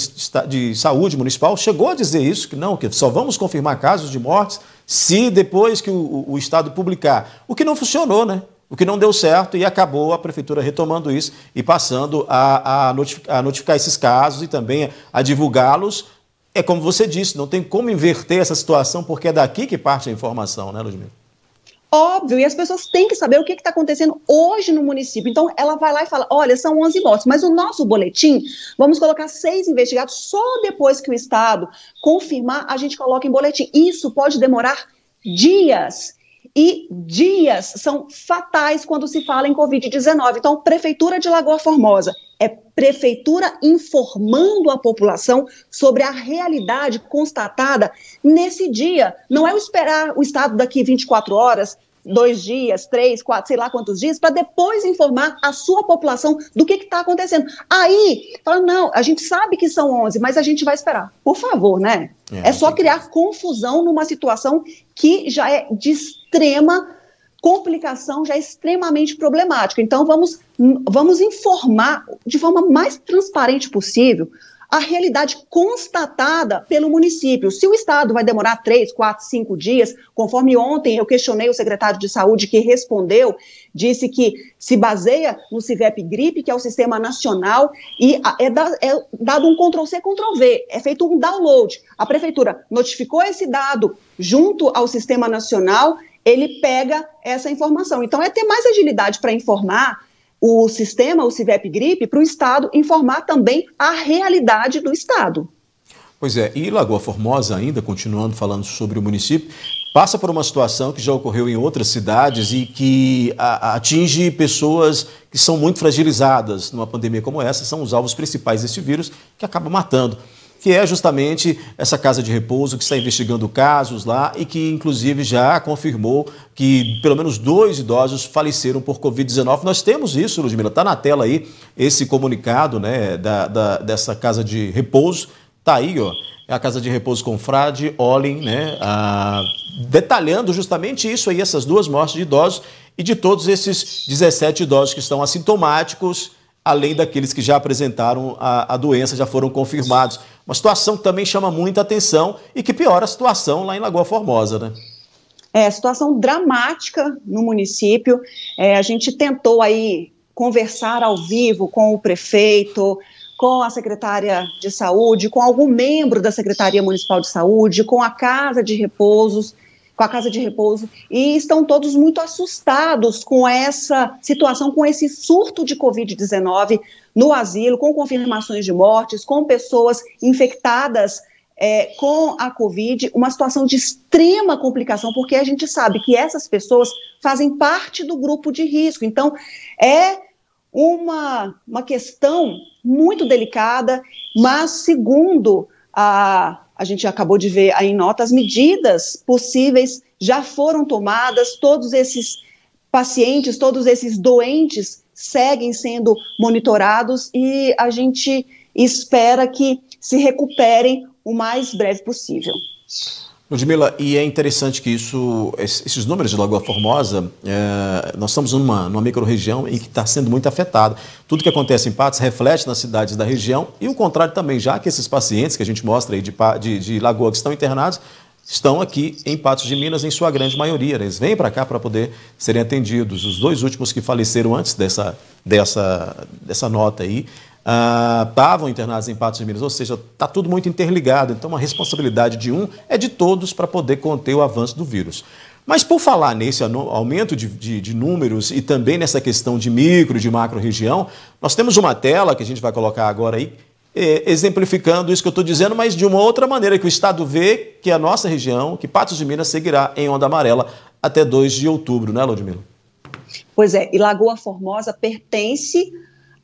de Saúde Municipal chegou a dizer isso, que só vamos confirmar casos de mortes se depois que o Estado publicar. O que não funcionou, né? O que não deu certo, e acabou a Prefeitura retomando isso e passando a notificar esses casos e também a divulgá-los. É como você disse, não tem como inverter essa situação, porque é daqui que parte a informação, né, Ludmila? Óbvio, e as pessoas têm que saber o que está acontecendo hoje no município. Então, ela vai lá e fala, olha, são 11 mortes, mas o nosso boletim, vamos colocar 6 investigados, só depois que o Estado confirmar, a gente coloca em boletim. Isso pode demorar dias. E dias são fatais quando se fala em Covid-19. Então, Prefeitura de Lagoa Formosa é Prefeitura informando a população sobre a realidade constatada nesse dia. Não é esperar o Estado daqui 24 horas, 2 dias, 3, 4, sei lá quantos dias, para depois informar a sua população do que está acontecendo. Aí, fala, não, a gente sabe que são 11, mas a gente vai esperar. Por favor, né? É só criar confusão numa situação que já é de extrema complicação, já é extremamente problemática. Então, vamos informar de forma mais transparente possível a realidade constatada pelo município. Se o Estado vai demorar 3, 4, 5 dias, conforme ontem eu questionei o secretário de Saúde que respondeu, disse que se baseia no CIVEP Gripe, que é o Sistema Nacional, e é dado um Ctrl-C, Ctrl-V, é feito um download. A Prefeitura notificou esse dado junto ao Sistema Nacional, ele pega essa informação. Então, é ter mais agilidade para informar o sistema, o CIVEP Gripe, para o Estado informar também a realidade do Estado. Pois é, e Lagoa Formosa, ainda continuando falando sobre o município, passa por uma situação que já ocorreu em outras cidades e que atinge pessoas que são muito fragilizadas numa pandemia como essa, são os alvos principais desse vírus que acaba matando, que é justamente essa casa de repouso que está investigando casos lá e que, inclusive, já confirmou que pelo menos 2 idosos faleceram por Covid-19. Nós temos isso, Ludmila, está na tela aí esse comunicado, né, dessa casa de repouso. Está aí, ó, é a casa de repouso Confrade Olin, né, detalhando justamente isso aí, essas 2 mortes de idosos e de todos esses 17 idosos que estão assintomáticos, além daqueles que já apresentaram a doença, já foram confirmados. Uma situação que também chama muita atenção e que piora a situação lá em Lagoa Formosa, né? Situação dramática no município. A gente tentou aí conversar ao vivo com o prefeito, com a secretária de saúde, com algum membro da Secretaria Municipal de Saúde, com a casa de repouso, e estão todos muito assustados com essa situação, com esse surto de Covid-19 no asilo, com confirmações de mortes, com pessoas infectadas com a Covid, uma situação de extrema complicação, porque a gente sabe que essas pessoas fazem parte do grupo de risco. Então, é uma questão muito delicada, mas segundo a gente acabou de ver aí em nota, as medidas possíveis já foram tomadas, todos esses pacientes, todos esses doentes seguem sendo monitorados e a gente espera que se recuperem o mais breve possível. Ludmila, e é interessante que esses números de Lagoa Formosa, nós estamos numa micro-região em que está sendo muito afetada. Tudo que acontece em Patos reflete nas cidades da região e o contrário também, já que esses pacientes que a gente mostra aí de Lagoa que estão internados, estão aqui em Patos de Minas em sua grande maioria. Eles vêm para cá para poder serem atendidos. Os 2 últimos que faleceram antes dessa nota aí, estavam internados em Patos de Minas, ou seja, está tudo muito interligado, então a responsabilidade de um é de todos para poder conter o avanço do vírus. Mas por falar nesse aumento de números e também nessa questão de micro e de macro região, nós temos uma tela que a gente vai colocar agora aí, exemplificando isso que eu estou dizendo, mas de uma outra maneira, que o Estado vê que a nossa região, que Patos de Minas seguirá em onda amarela até 2 de outubro, né, Ludmila? Pois é, e Lagoa Formosa pertence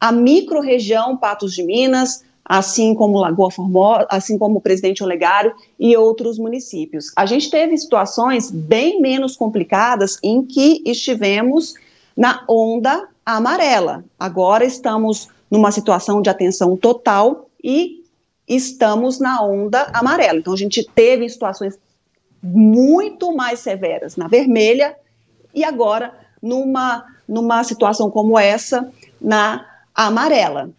a micro-região Patos de Minas, assim como Lagoa Formosa, assim como o Presidente Olegário e outros municípios. A gente teve situações bem menos complicadas em que estivemos na onda amarela. Agora estamos numa situação de atenção total e estamos na onda amarela. Então a gente teve situações muito mais severas na vermelha e agora numa situação como essa na amarela.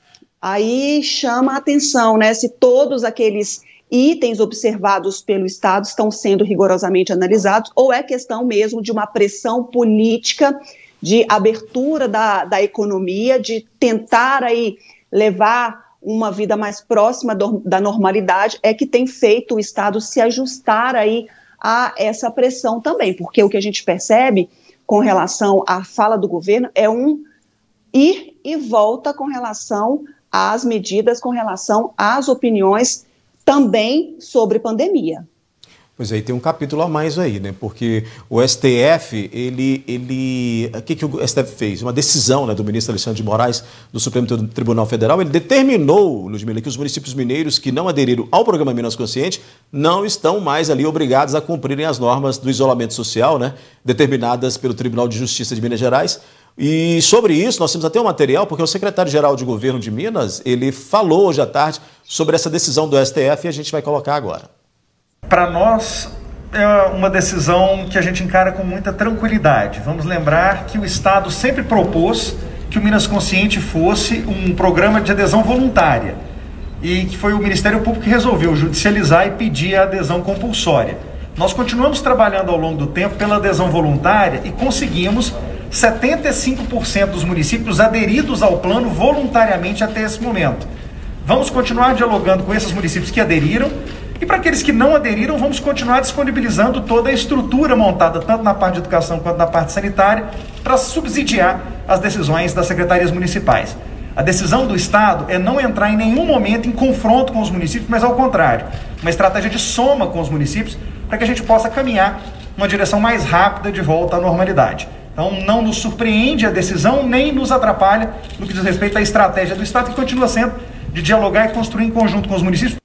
Aí chama a atenção, né, se todos aqueles itens observados pelo Estado estão sendo rigorosamente analisados ou é questão mesmo de uma pressão política de abertura da economia, de tentar aí levar uma vida mais próxima da normalidade, é que tem feito o Estado se ajustar aí a essa pressão também, porque o que a gente percebe com relação à fala do governo é um ir e volta com relação às medidas, com relação às opiniões também sobre pandemia. Pois aí tem um capítulo a mais aí, né? Porque o STF, o que o STF fez? Uma decisão, né, do ministro Alexandre de Moraes, do Supremo Tribunal Federal, ele determinou, Ludmila, que os municípios mineiros que não aderiram ao programa Minas Consciente não estão mais ali obrigados a cumprirem as normas do isolamento social, né, determinadas pelo Tribunal de Justiça de Minas Gerais. E sobre isso, nós temos até um material, porque o secretário-geral de Governo de Minas, ele falou hoje à tarde sobre essa decisão do STF e a gente vai colocar agora. Para nós, é uma decisão que a gente encara com muita tranquilidade. Vamos lembrar que o Estado sempre propôs que o Minas Consciente fosse um programa de adesão voluntária e que foi o Ministério Público que resolveu judicializar e pedir a adesão compulsória. Nós continuamos trabalhando ao longo do tempo pela adesão voluntária e conseguimos 75% dos municípios aderidos ao plano voluntariamente até esse momento. Vamos continuar dialogando com esses municípios que aderiram. E para aqueles que não aderiram, vamos continuar disponibilizando toda a estrutura montada, tanto na parte de educação quanto na parte sanitária, para subsidiar as decisões das secretarias municipais. A decisão do Estado é não entrar em nenhum momento em confronto com os municípios, mas ao contrário, uma estratégia de soma com os municípios, para que a gente possa caminhar numa direção mais rápida de volta à normalidade. Então não nos surpreende a decisão, nem nos atrapalha no que diz respeito à estratégia do Estado, que continua sendo de dialogar e construir em conjunto com os municípios.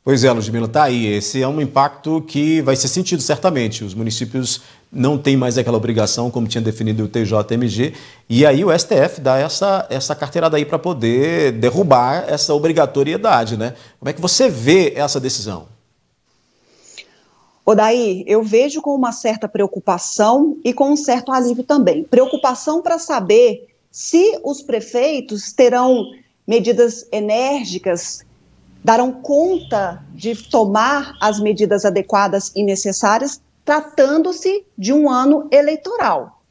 Pois é, Ludmila, tá aí. Esse é um impacto que vai ser sentido certamente. Os municípios não têm mais aquela obrigação, como tinha definido o TJMG, e aí o STF dá essa carteirada aí para poder derrubar essa obrigatoriedade, né? Como é que você vê essa decisão? Odair, eu vejo com uma certa preocupação e com um certo alívio também. Preocupação para saber se os prefeitos terão medidas enérgicas, darão conta de tomar as medidas adequadas e necessárias, tratando-se de um ano eleitoral.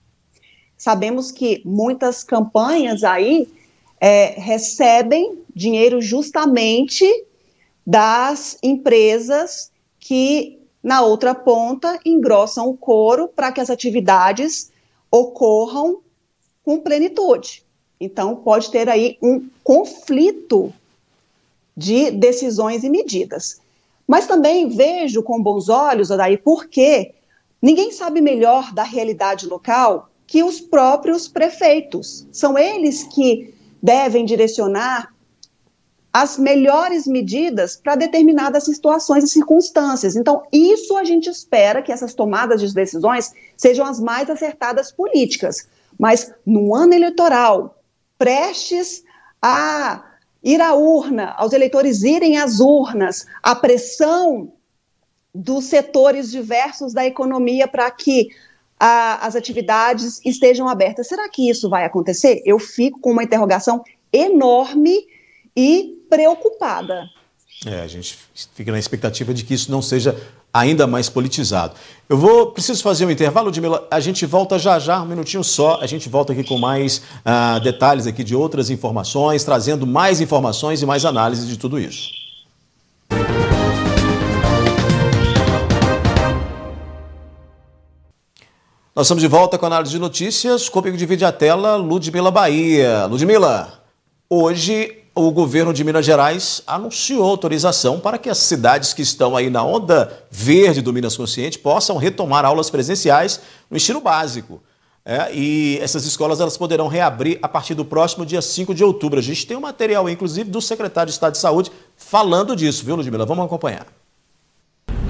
Sabemos que muitas campanhas aí recebem dinheiro justamente das empresas que, na outra ponta, engrossam o couro para que as atividades ocorram com plenitude. Então, pode ter aí um conflito de decisões e medidas. Mas também vejo com bons olhos, Odair, porque ninguém sabe melhor da realidade local que os próprios prefeitos. São eles que devem direcionar as melhores medidas para determinadas situações e circunstâncias. Então, isso a gente espera que essas tomadas de decisões sejam as mais acertadas políticas. Mas no ano eleitoral, prestes a ir à urna, aos eleitores irem às urnas, a pressão dos setores diversos da economia para que as atividades estejam abertas. Será que isso vai acontecer? Eu fico com uma interrogação enorme e preocupada. A gente fica na expectativa de que isso não seja ainda mais politizado. Preciso fazer um intervalo, Ludmila, a gente volta já, um minutinho só, a gente volta aqui com mais detalhes aqui de outras informações, trazendo mais informações e mais análise de tudo isso. Nós estamos de volta com a análise de notícias, comigo divide a tela Ludmila Bahia. Ludmila, hoje o governo de Minas Gerais anunciou autorização para que as cidades que estão aí na onda verde do Minas Consciente possam retomar aulas presenciais no ensino básico. E essas escolas elas poderão reabrir a partir do próximo dia 5 de outubro. A gente tem um material, inclusive, do secretário de Estado de Saúde falando disso, viu, Ludmila? Vamos acompanhar.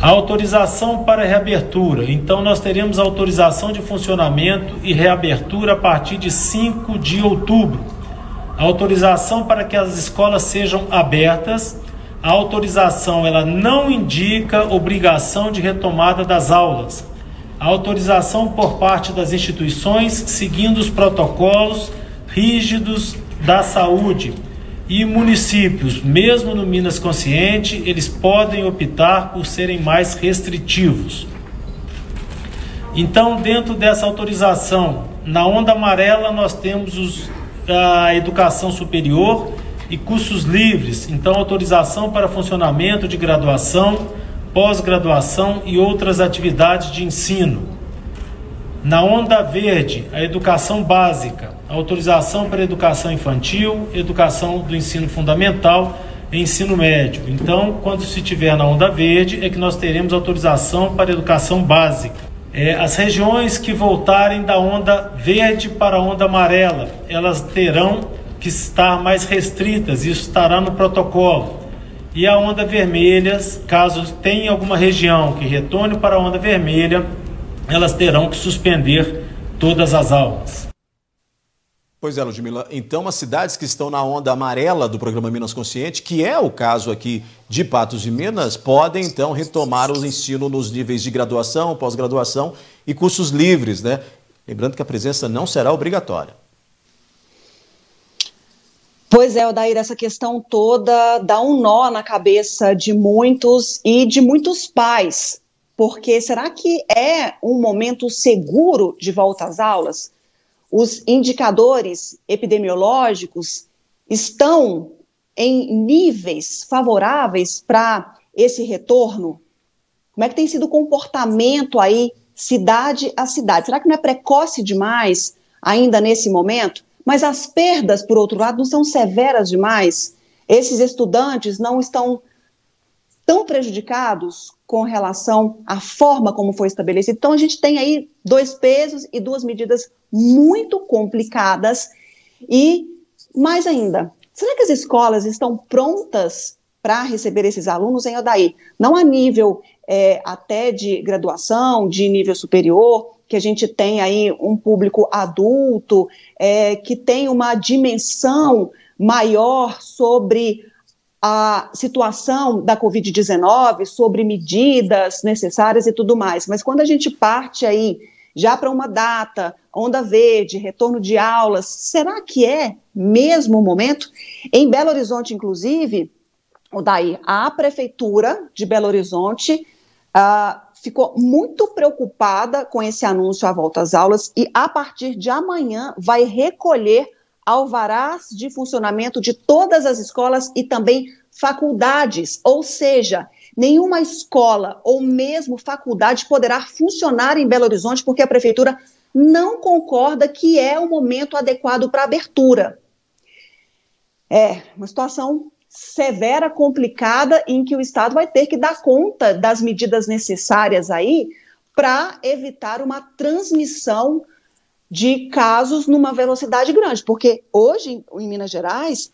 A autorização para reabertura. Então, nós teremos autorização de funcionamento e reabertura a partir de 5 de outubro. A autorização para que as escolas sejam abertas, a autorização ela não indica obrigação de retomada das aulas. A autorização por parte das instituições seguindo os protocolos rígidos da saúde. E municípios, mesmo no Minas Consciente, eles podem optar por serem mais restritivos. Então, dentro dessa autorização, na onda amarela nós temos a educação superior e cursos livres, então autorização para funcionamento de graduação, pós-graduação e outras atividades de ensino. Na onda verde, a educação básica, autorização para educação infantil, educação do ensino fundamental ensino médio. Então, quando se estiver na onda verde, é que nós teremos autorização para educação básica. As regiões que voltarem da onda verde para a onda amarela, elas terão que estar mais restritas, isso estará no protocolo. E a onda vermelha, caso tenha alguma região que retorne para a onda vermelha, elas terão que suspender todas as aulas. Pois é, Ludmila. Então, as cidades que estão na onda amarela do programa Minas Consciente, que é o caso aqui de Patos de Minas, podem, então, retomar o ensino nos níveis de graduação, pós-graduação e cursos livres, né? Lembrando que a presença não será obrigatória. Pois é, Odair, essa questão toda dá um nó na cabeça de muitos e de muitos pais, porque será que é um momento seguro de volta às aulas? Os indicadores epidemiológicos estão em níveis favoráveis para esse retorno? Como é que tem sido o comportamento aí, cidade a cidade? Será que não é precoce demais ainda nesse momento? Mas as perdas, por outro lado, não são severas demais? Esses estudantes não estão tão prejudicados com relação à forma como foi estabelecido? Então, a gente tem aí 2 pesos e 2 medidas muito complicadas. E, mais ainda, será que as escolas estão prontas para receber esses alunos, hein, Odair? Não a nível até de graduação, de nível superior, que a gente tem aí um público adulto, que tem uma dimensão maior sobre a situação da Covid-19, sobre medidas necessárias e tudo mais. Mas quando a gente parte aí já para uma data, onda verde, retorno de aulas, será que é mesmo o momento? Em Belo Horizonte, inclusive, Odair, a Prefeitura de Belo Horizonte ficou muito preocupada com esse anúncio à volta às aulas e, a partir de amanhã, vai recolher alvarás de funcionamento de todas as escolas e também faculdades, ou seja, nenhuma escola ou mesmo faculdade poderá funcionar em Belo Horizonte porque a Prefeitura não concorda que é o momento adequado para abertura. É uma situação severa, complicada, em que o Estado vai ter que dar conta das medidas necessárias aí para evitar uma transmissão de casos numa velocidade grande, porque hoje, em Minas Gerais,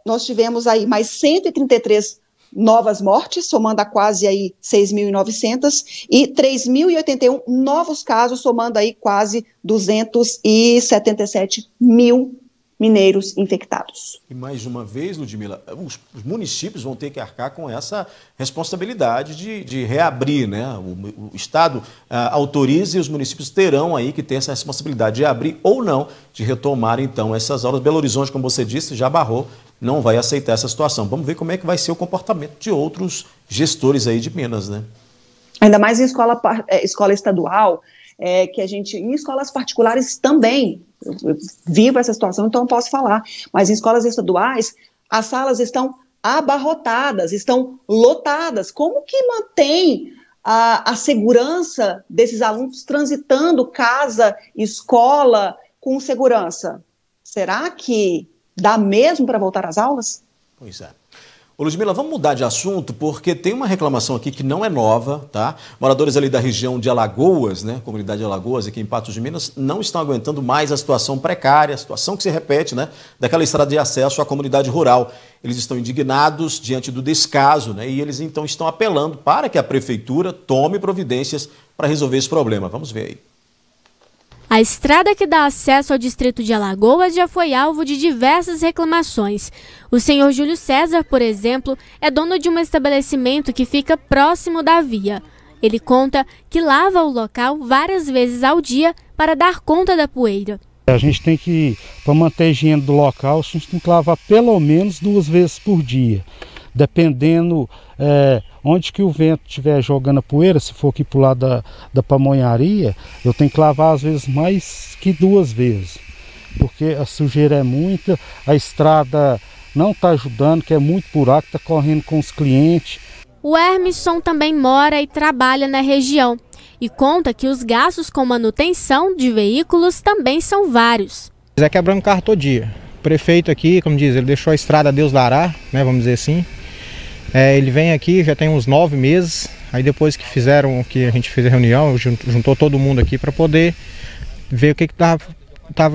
nós tivemos aí mais 133 novas mortes, somando a quase aí 6.900, e 3.081 novos casos, somando aí quase 277 mil mineiros infectados. E mais uma vez, Ludmila, os municípios vão ter que arcar com essa responsabilidade de reabrir, né? O Estado autoriza e os municípios terão aí que ter essa responsabilidade de abrir ou não, de retomar então essas aulas. Belo Horizonte, como você disse, já barrou, não vai aceitar essa situação. Vamos ver como é que vai ser o comportamento de outros gestores aí de Minas, né? Ainda mais em escola estadual, que a gente, em escolas particulares também, eu vivo essa situação, então eu posso falar, mas em escolas estaduais, as salas estão abarrotadas, estão lotadas. Como que mantém a segurança desses alunos transitando casa, escola, com segurança? Será que dá mesmo para voltar às aulas? Pois é. Ô Ludmila, vamos mudar de assunto, porque tem uma reclamação aqui que não é nova, tá? Moradores ali da região de Alagoas, né, comunidade de Alagoas, aqui em Patos de Minas, não estão aguentando mais a situação precária, a situação que se repete, né, daquela estrada de acesso à comunidade rural. Eles estão indignados diante do descaso, né, e eles então estão apelando para que a prefeitura tome providências para resolver esse problema. Vamos ver aí. A estrada que dá acesso ao distrito de Alagoas já foi alvo de diversas reclamações. O senhor Júlio César, por exemplo, é dono de um estabelecimento que fica próximo da via. Ele conta que lava o local várias vezes ao dia para dar conta da poeira. A gente tem que, para manter a higiene do local, a gente tem que lavar pelo menos 2 vezes por dia. Dependendo onde que o vento estiver jogando a poeira, se for aqui para o lado da pamonharia, eu tenho que lavar às vezes mais que 2 vezes. Porque a sujeira é muita, a estrada não está ajudando, que é muito buraco, está correndo com os clientes. O Hermisson também mora e trabalha na região e conta que os gastos com manutenção de veículos também são vários. É quebrando carro todo dia. prefeito aqui, como diz, ele deixou a estrada a Deus dará, né, vamos dizer assim. Ele vem aqui, já tem uns 9 meses, aí depois que a gente fez a reunião, juntou todo mundo aqui para poder ver o que tava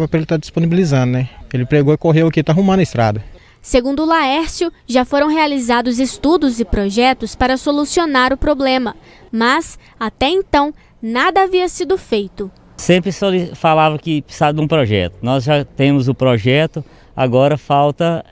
para ele estar disponibilizando, né. Ele pregou e correu aqui, tá arrumando a estrada. Segundo Laércio, já foram realizados estudos e projetos para solucionar o problema, mas, até então, nada havia sido feito. Sempre falava que precisava de um projeto. Nós já temos o projeto, agora falta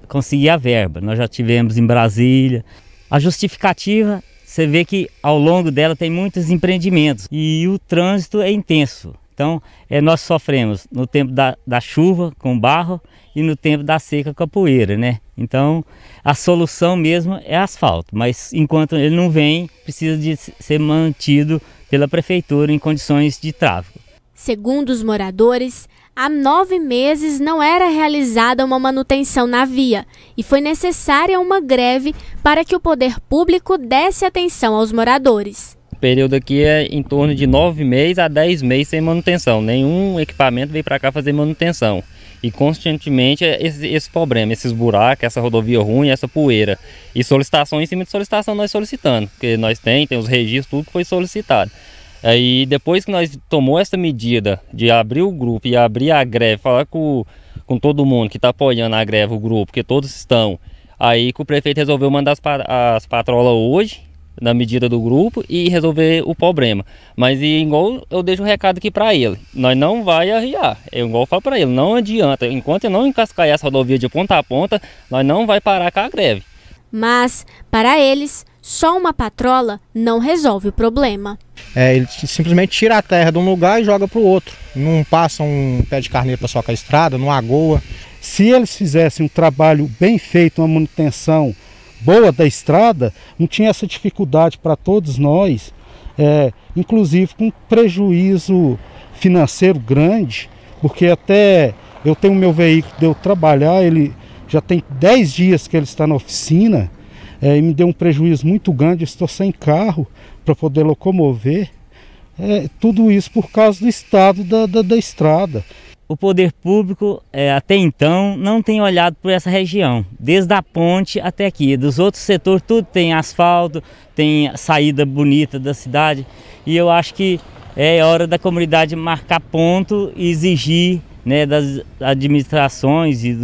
conseguir a verba. Nós já tivemos em Brasília. A justificativa, você vê que ao longo dela tem muitos empreendimentos e o trânsito é intenso. Então, nós sofremos no tempo da chuva com barro e no tempo da seca com a poeira, né? Então, a solução mesmo é asfalto, mas enquanto ele não vem, precisa de ser mantido pela prefeitura em condições de tráfego. Segundo os moradores, há 9 meses não era realizada uma manutenção na via e foi necessária uma greve para que o poder público desse atenção aos moradores. O período aqui é em torno de 9 meses a 10 meses sem manutenção. Nenhum equipamento veio para cá fazer manutenção. E constantemente esse problema, esses buracos, essa rodovia ruim, essa poeira. E solicitação em cima de solicitação nós solicitando. Porque nós tem os registros, tudo que foi solicitado. Aí depois que nós tomou essa medida de abrir o grupo e abrir a greve, falar com todo mundo que está apoiando a greve, o grupo, que todos estão. Aí que o prefeito resolveu mandar as patrolas hoje, na medida do grupo, e resolver o problema. Mas igual eu deixo o recado aqui para ele, nós não vai arriar. Eu igual falo para ele, não adianta, enquanto eu não encascar essa rodovia de ponta a ponta, nós não vai parar com a greve. Mas, para eles, só uma patrola não resolve o problema. Ele simplesmente tira a terra de um lugar e joga para o outro. Não passa um pé de carneiro para socar a estrada, não agoa. Se eles fizessem um trabalho bem feito, uma manutenção boa da estrada, não tinha essa dificuldade para todos nós, inclusive com prejuízo financeiro grande, porque até eu tenho o meu veículo de eu trabalhar, ele já tem 10 dias que ele está na oficina, e me deu um prejuízo muito grande, estou sem carro para poder locomover, tudo isso por causa do estado da estrada. O poder público, até então, não tem olhado por essa região, desde a ponte até aqui. Dos outros setores, tudo tem asfalto, tem saída bonita da cidade. E eu acho que é hora da comunidade marcar ponto e exigir, né, das administrações e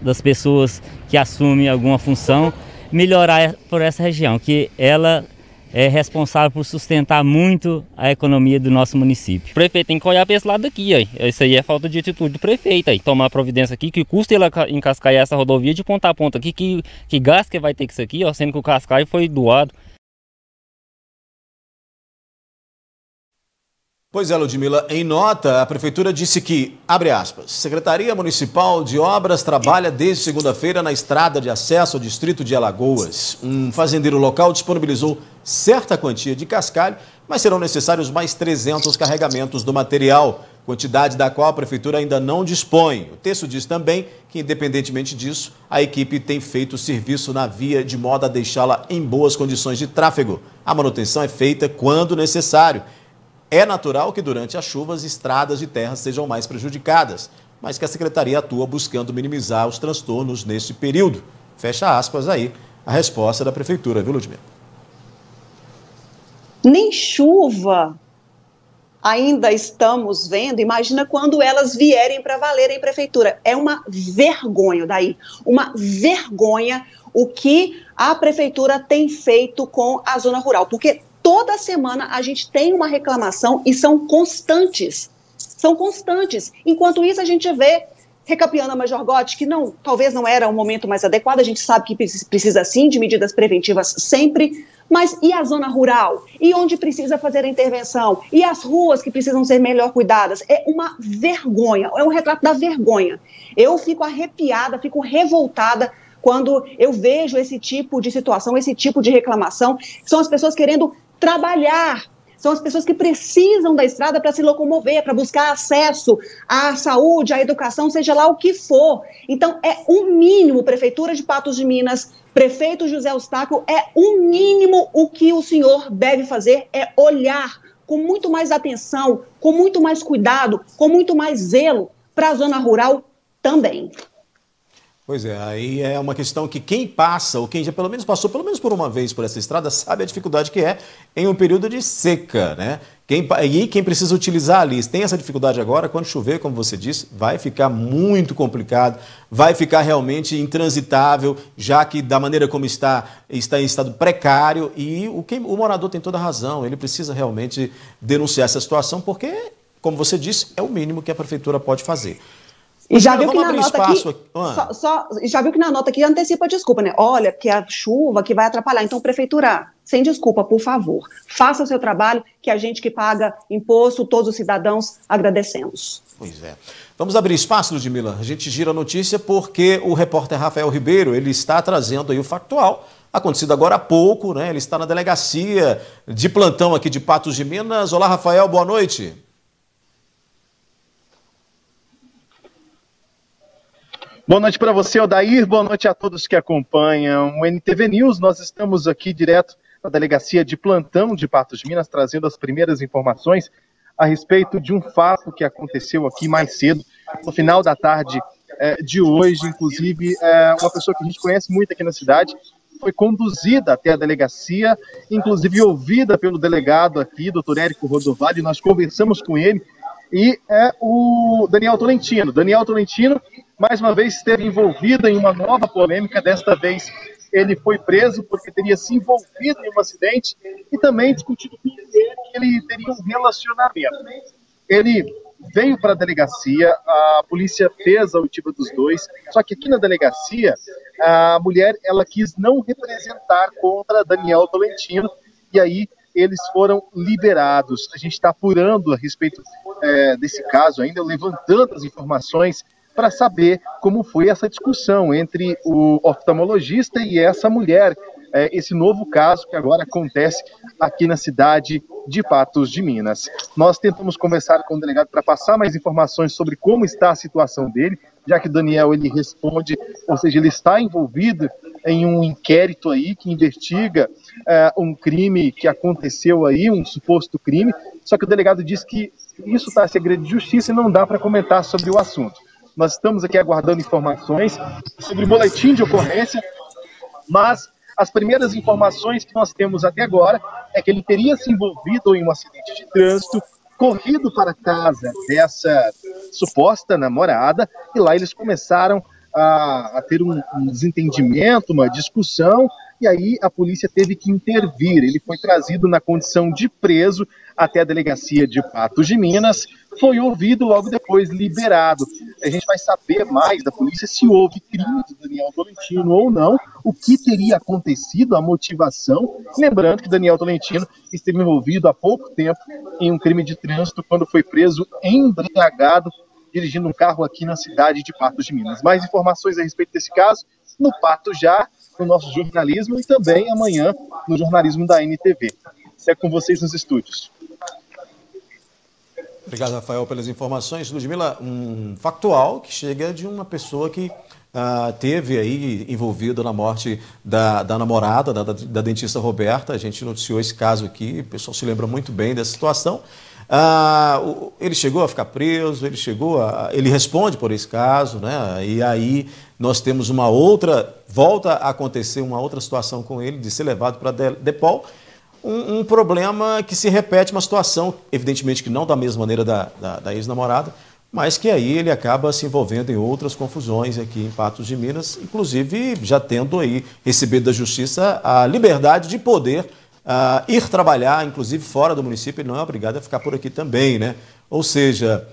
das pessoas que assumem alguma função, melhorar por essa região, que ela é responsável por sustentar muito a economia do nosso município. O prefeito tem que olhar para esse lado aqui, aí. Isso aí é falta de atitude do prefeito, aí. Tomar providência aqui, que custa ele encascar essa rodovia de ponta a ponta aqui, que gasto que vai ter com isso aqui, ó, sendo que o cascaio foi doado. Pois é, Ludmila, em nota, a Prefeitura disse que, abre aspas, Secretaria Municipal de Obras trabalha desde segunda-feira na estrada de acesso ao distrito de Alagoas. Um fazendeiro local disponibilizou certa quantia de cascalho, mas serão necessários mais 300 carregamentos do material, quantidade da qual a Prefeitura ainda não dispõe. O texto diz também que, independentemente disso, a equipe tem feito o serviço na via de modo a deixá-la em boas condições de tráfego. A manutenção é feita quando necessário. É natural que durante as chuvas estradas de terra sejam mais prejudicadas, mas que a Secretaria atua buscando minimizar os transtornos neste período. Fecha aspas aí a resposta da Prefeitura, viu, Ludmila? Nem chuva ainda estamos vendo, imagina quando elas vierem para valer em Prefeitura. É uma vergonha, daí, uma vergonha o que a Prefeitura tem feito com a zona rural, porque toda semana a gente tem uma reclamação e são constantes. São constantes. Enquanto isso, a gente vê, recapeando a Major Gotti, que talvez não era o momento mais adequado, a gente sabe que precisa sim de medidas preventivas sempre, mas e a zona rural? E onde precisa fazer a intervenção? E as ruas que precisam ser melhor cuidadas? É uma vergonha, é um retrato da vergonha. Eu fico arrepiada, fico revoltada quando eu vejo esse tipo de situação, esse tipo de reclamação. São as pessoas querendo trabalhar, são as pessoas que precisam da estrada para se locomover, para buscar acesso à saúde, à educação, seja lá o que for. Então, é um mínimo, Prefeitura de Patos de Minas, prefeito José Eustáquio, é um mínimo o que o senhor deve fazer, é olhar com muito mais atenção, com muito mais cuidado, com muito mais zelo para a zona rural também. Pois é, aí é uma questão que quem passa, ou quem já pelo menos passou, pelo menos por uma vez por essa estrada, sabe a dificuldade que é em um período de seca, né? Quem precisa utilizar ali, tem essa dificuldade agora, quando chover, como você disse, vai ficar muito complicado, vai ficar realmente intransitável, já que da maneira como está em estado precário, e o morador tem toda a razão, ele precisa realmente denunciar essa situação, porque, como você disse, é o mínimo que a prefeitura pode fazer. E já viu que na nota aqui, já viu que na nota aqui antecipa a desculpa, né? Olha, que a chuva que vai atrapalhar. Então, prefeitura, sem desculpa, por favor, faça o seu trabalho, que a gente que paga imposto, todos os cidadãos, agradecemos. Pois é. Vamos abrir espaço, Ludmila. A gente gira a notícia porque o repórter Rafael Ribeiro, ele está trazendo aí o factual, acontecido agora há pouco, né? Ele está na delegacia de plantão aqui de Patos de Minas. Olá, Rafael, boa noite. Boa noite para você, Odair. Boa noite a todos que acompanham o NTV News. Nós estamos aqui direto na delegacia de plantão de Patos de Minas, trazendo as primeiras informações a respeito de um fato que aconteceu aqui mais cedo, no final da tarde de hoje. Inclusive, uma pessoa que a gente conhece muito aqui na cidade foi conduzida até a delegacia, inclusive ouvida pelo delegado aqui, doutor Érico Rodovalho. Nós conversamos com ele, e é o Daniel Tolentino. Daniel Tolentino, mais uma vez, esteve envolvido em uma nova polêmica. Desta vez, ele foi preso porque teria se envolvido em um acidente e também discutido com ele que ele teria um relacionamento. Ele veio para a delegacia, a polícia fez a oitiva dos dois, só que aqui na delegacia, a mulher ela quis não representar contra Daniel Tolentino, e aí eles foram liberados. A gente está apurando a respeito desse caso ainda, levantando as informações para saber como foi essa discussão entre o oftalmologista e essa mulher, esse novo caso que agora acontece aqui na cidade de Patos de Minas. Nós tentamos conversar com o delegado para passar mais informações sobre como está a situação dele, já que o Daniel ele responde, ou seja, ele está envolvido em um inquérito aí que investiga um crime que aconteceu aí, um suposto crime, só que o delegado diz que isso está em segredo de justiça e não dá para comentar sobre o assunto. Nós estamos aqui aguardando informações sobre o boletim de ocorrência, mas as primeiras informações que nós temos até agora é que ele teria se envolvido em um acidente de trânsito, corrido para a casa dessa suposta namorada, e lá eles começaram a ter um desentendimento, uma discussão, e aí a polícia teve que intervir. Ele foi trazido na condição de preso até a delegacia de Patos de Minas, foi ouvido, logo depois liberado. A gente vai saber mais da polícia se houve crime de Daniel Tolentino ou não, o que teria acontecido, a motivação. Lembrando que Daniel Tolentino esteve envolvido há pouco tempo em um crime de trânsito quando foi preso embriagado, dirigindo um carro aqui na cidade de Patos de Minas. Mais informações a respeito desse caso no Pato Já, no nosso jornalismo, e também amanhã no jornalismo da NTV. É com vocês nos estúdios. Obrigado, Rafael, pelas informações. Ludmila, um factual que chega de uma pessoa que teve aí envolvida na morte da namorada, da dentista Roberta. A gente noticiou esse caso aqui, o pessoal se lembra muito bem dessa situação. Ele chegou a ficar preso, ele responde por esse caso, né? E aí nós temos volta a acontecer uma outra situação com ele, de ser levado para DEPOL. Um problema que se repete, uma situação, evidentemente que não da mesma maneira da ex-namorada, mas que aí ele acaba se envolvendo em outras confusões aqui em Patos de Minas, inclusive já tendo aí recebido da Justiça a liberdade de poder ir trabalhar, inclusive fora do município. Ele não é obrigado a ficar por aqui também, né? Ou seja,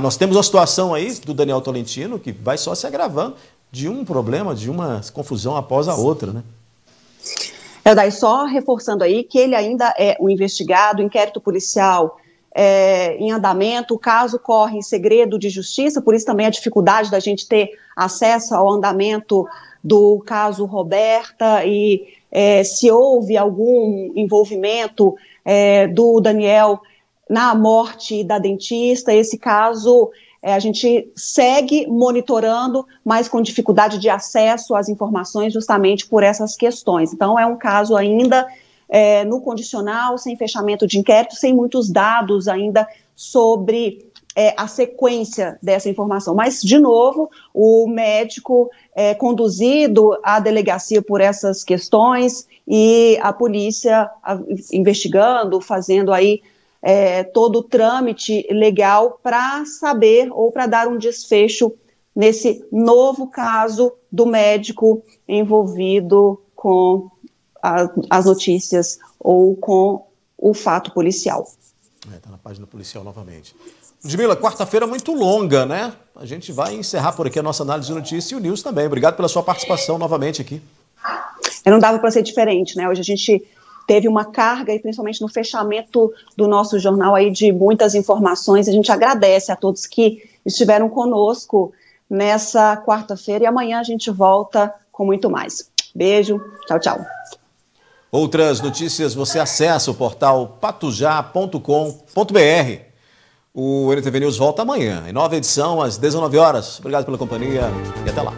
nós temos uma situação aí do Daniel Tolentino que vai só se agravando de um problema, de uma confusão após a outra, né? Daí só reforçando aí que ele ainda é um investigado, o inquérito policial em andamento, o caso corre em segredo de justiça, por isso também a dificuldade da gente ter acesso ao andamento do caso Roberta e se houve algum envolvimento do Daniel na morte da dentista. Esse caso a gente segue monitorando, mas com dificuldade de acesso às informações justamente por essas questões. Então é um caso ainda no condicional, sem fechamento de inquérito, sem muitos dados ainda sobre a sequência dessa informação. Mas, de novo, o médico é conduzido à delegacia por essas questões e a polícia investigando, fazendo aí todo o trâmite legal para saber ou para dar um desfecho nesse novo caso do médico envolvido com as notícias ou com o fato policial. Está na página policial novamente. Ludmila, quarta-feira muito longa, né? A gente vai encerrar por aqui a nossa análise de notícia e o News também. Obrigado pela sua participação novamente aqui. Não dava para ser diferente, né? Hoje a gente teve uma carga, e principalmente no fechamento do nosso jornal aí de muitas informações. A gente agradece a todos que estiveram conosco nessa quarta-feira e amanhã a gente volta com muito mais. Beijo, tchau, tchau. Outras notícias você acessa o portal patujá.com.br. O NTV News volta amanhã, em nova edição, às 19 horas. Obrigado pela companhia e até lá.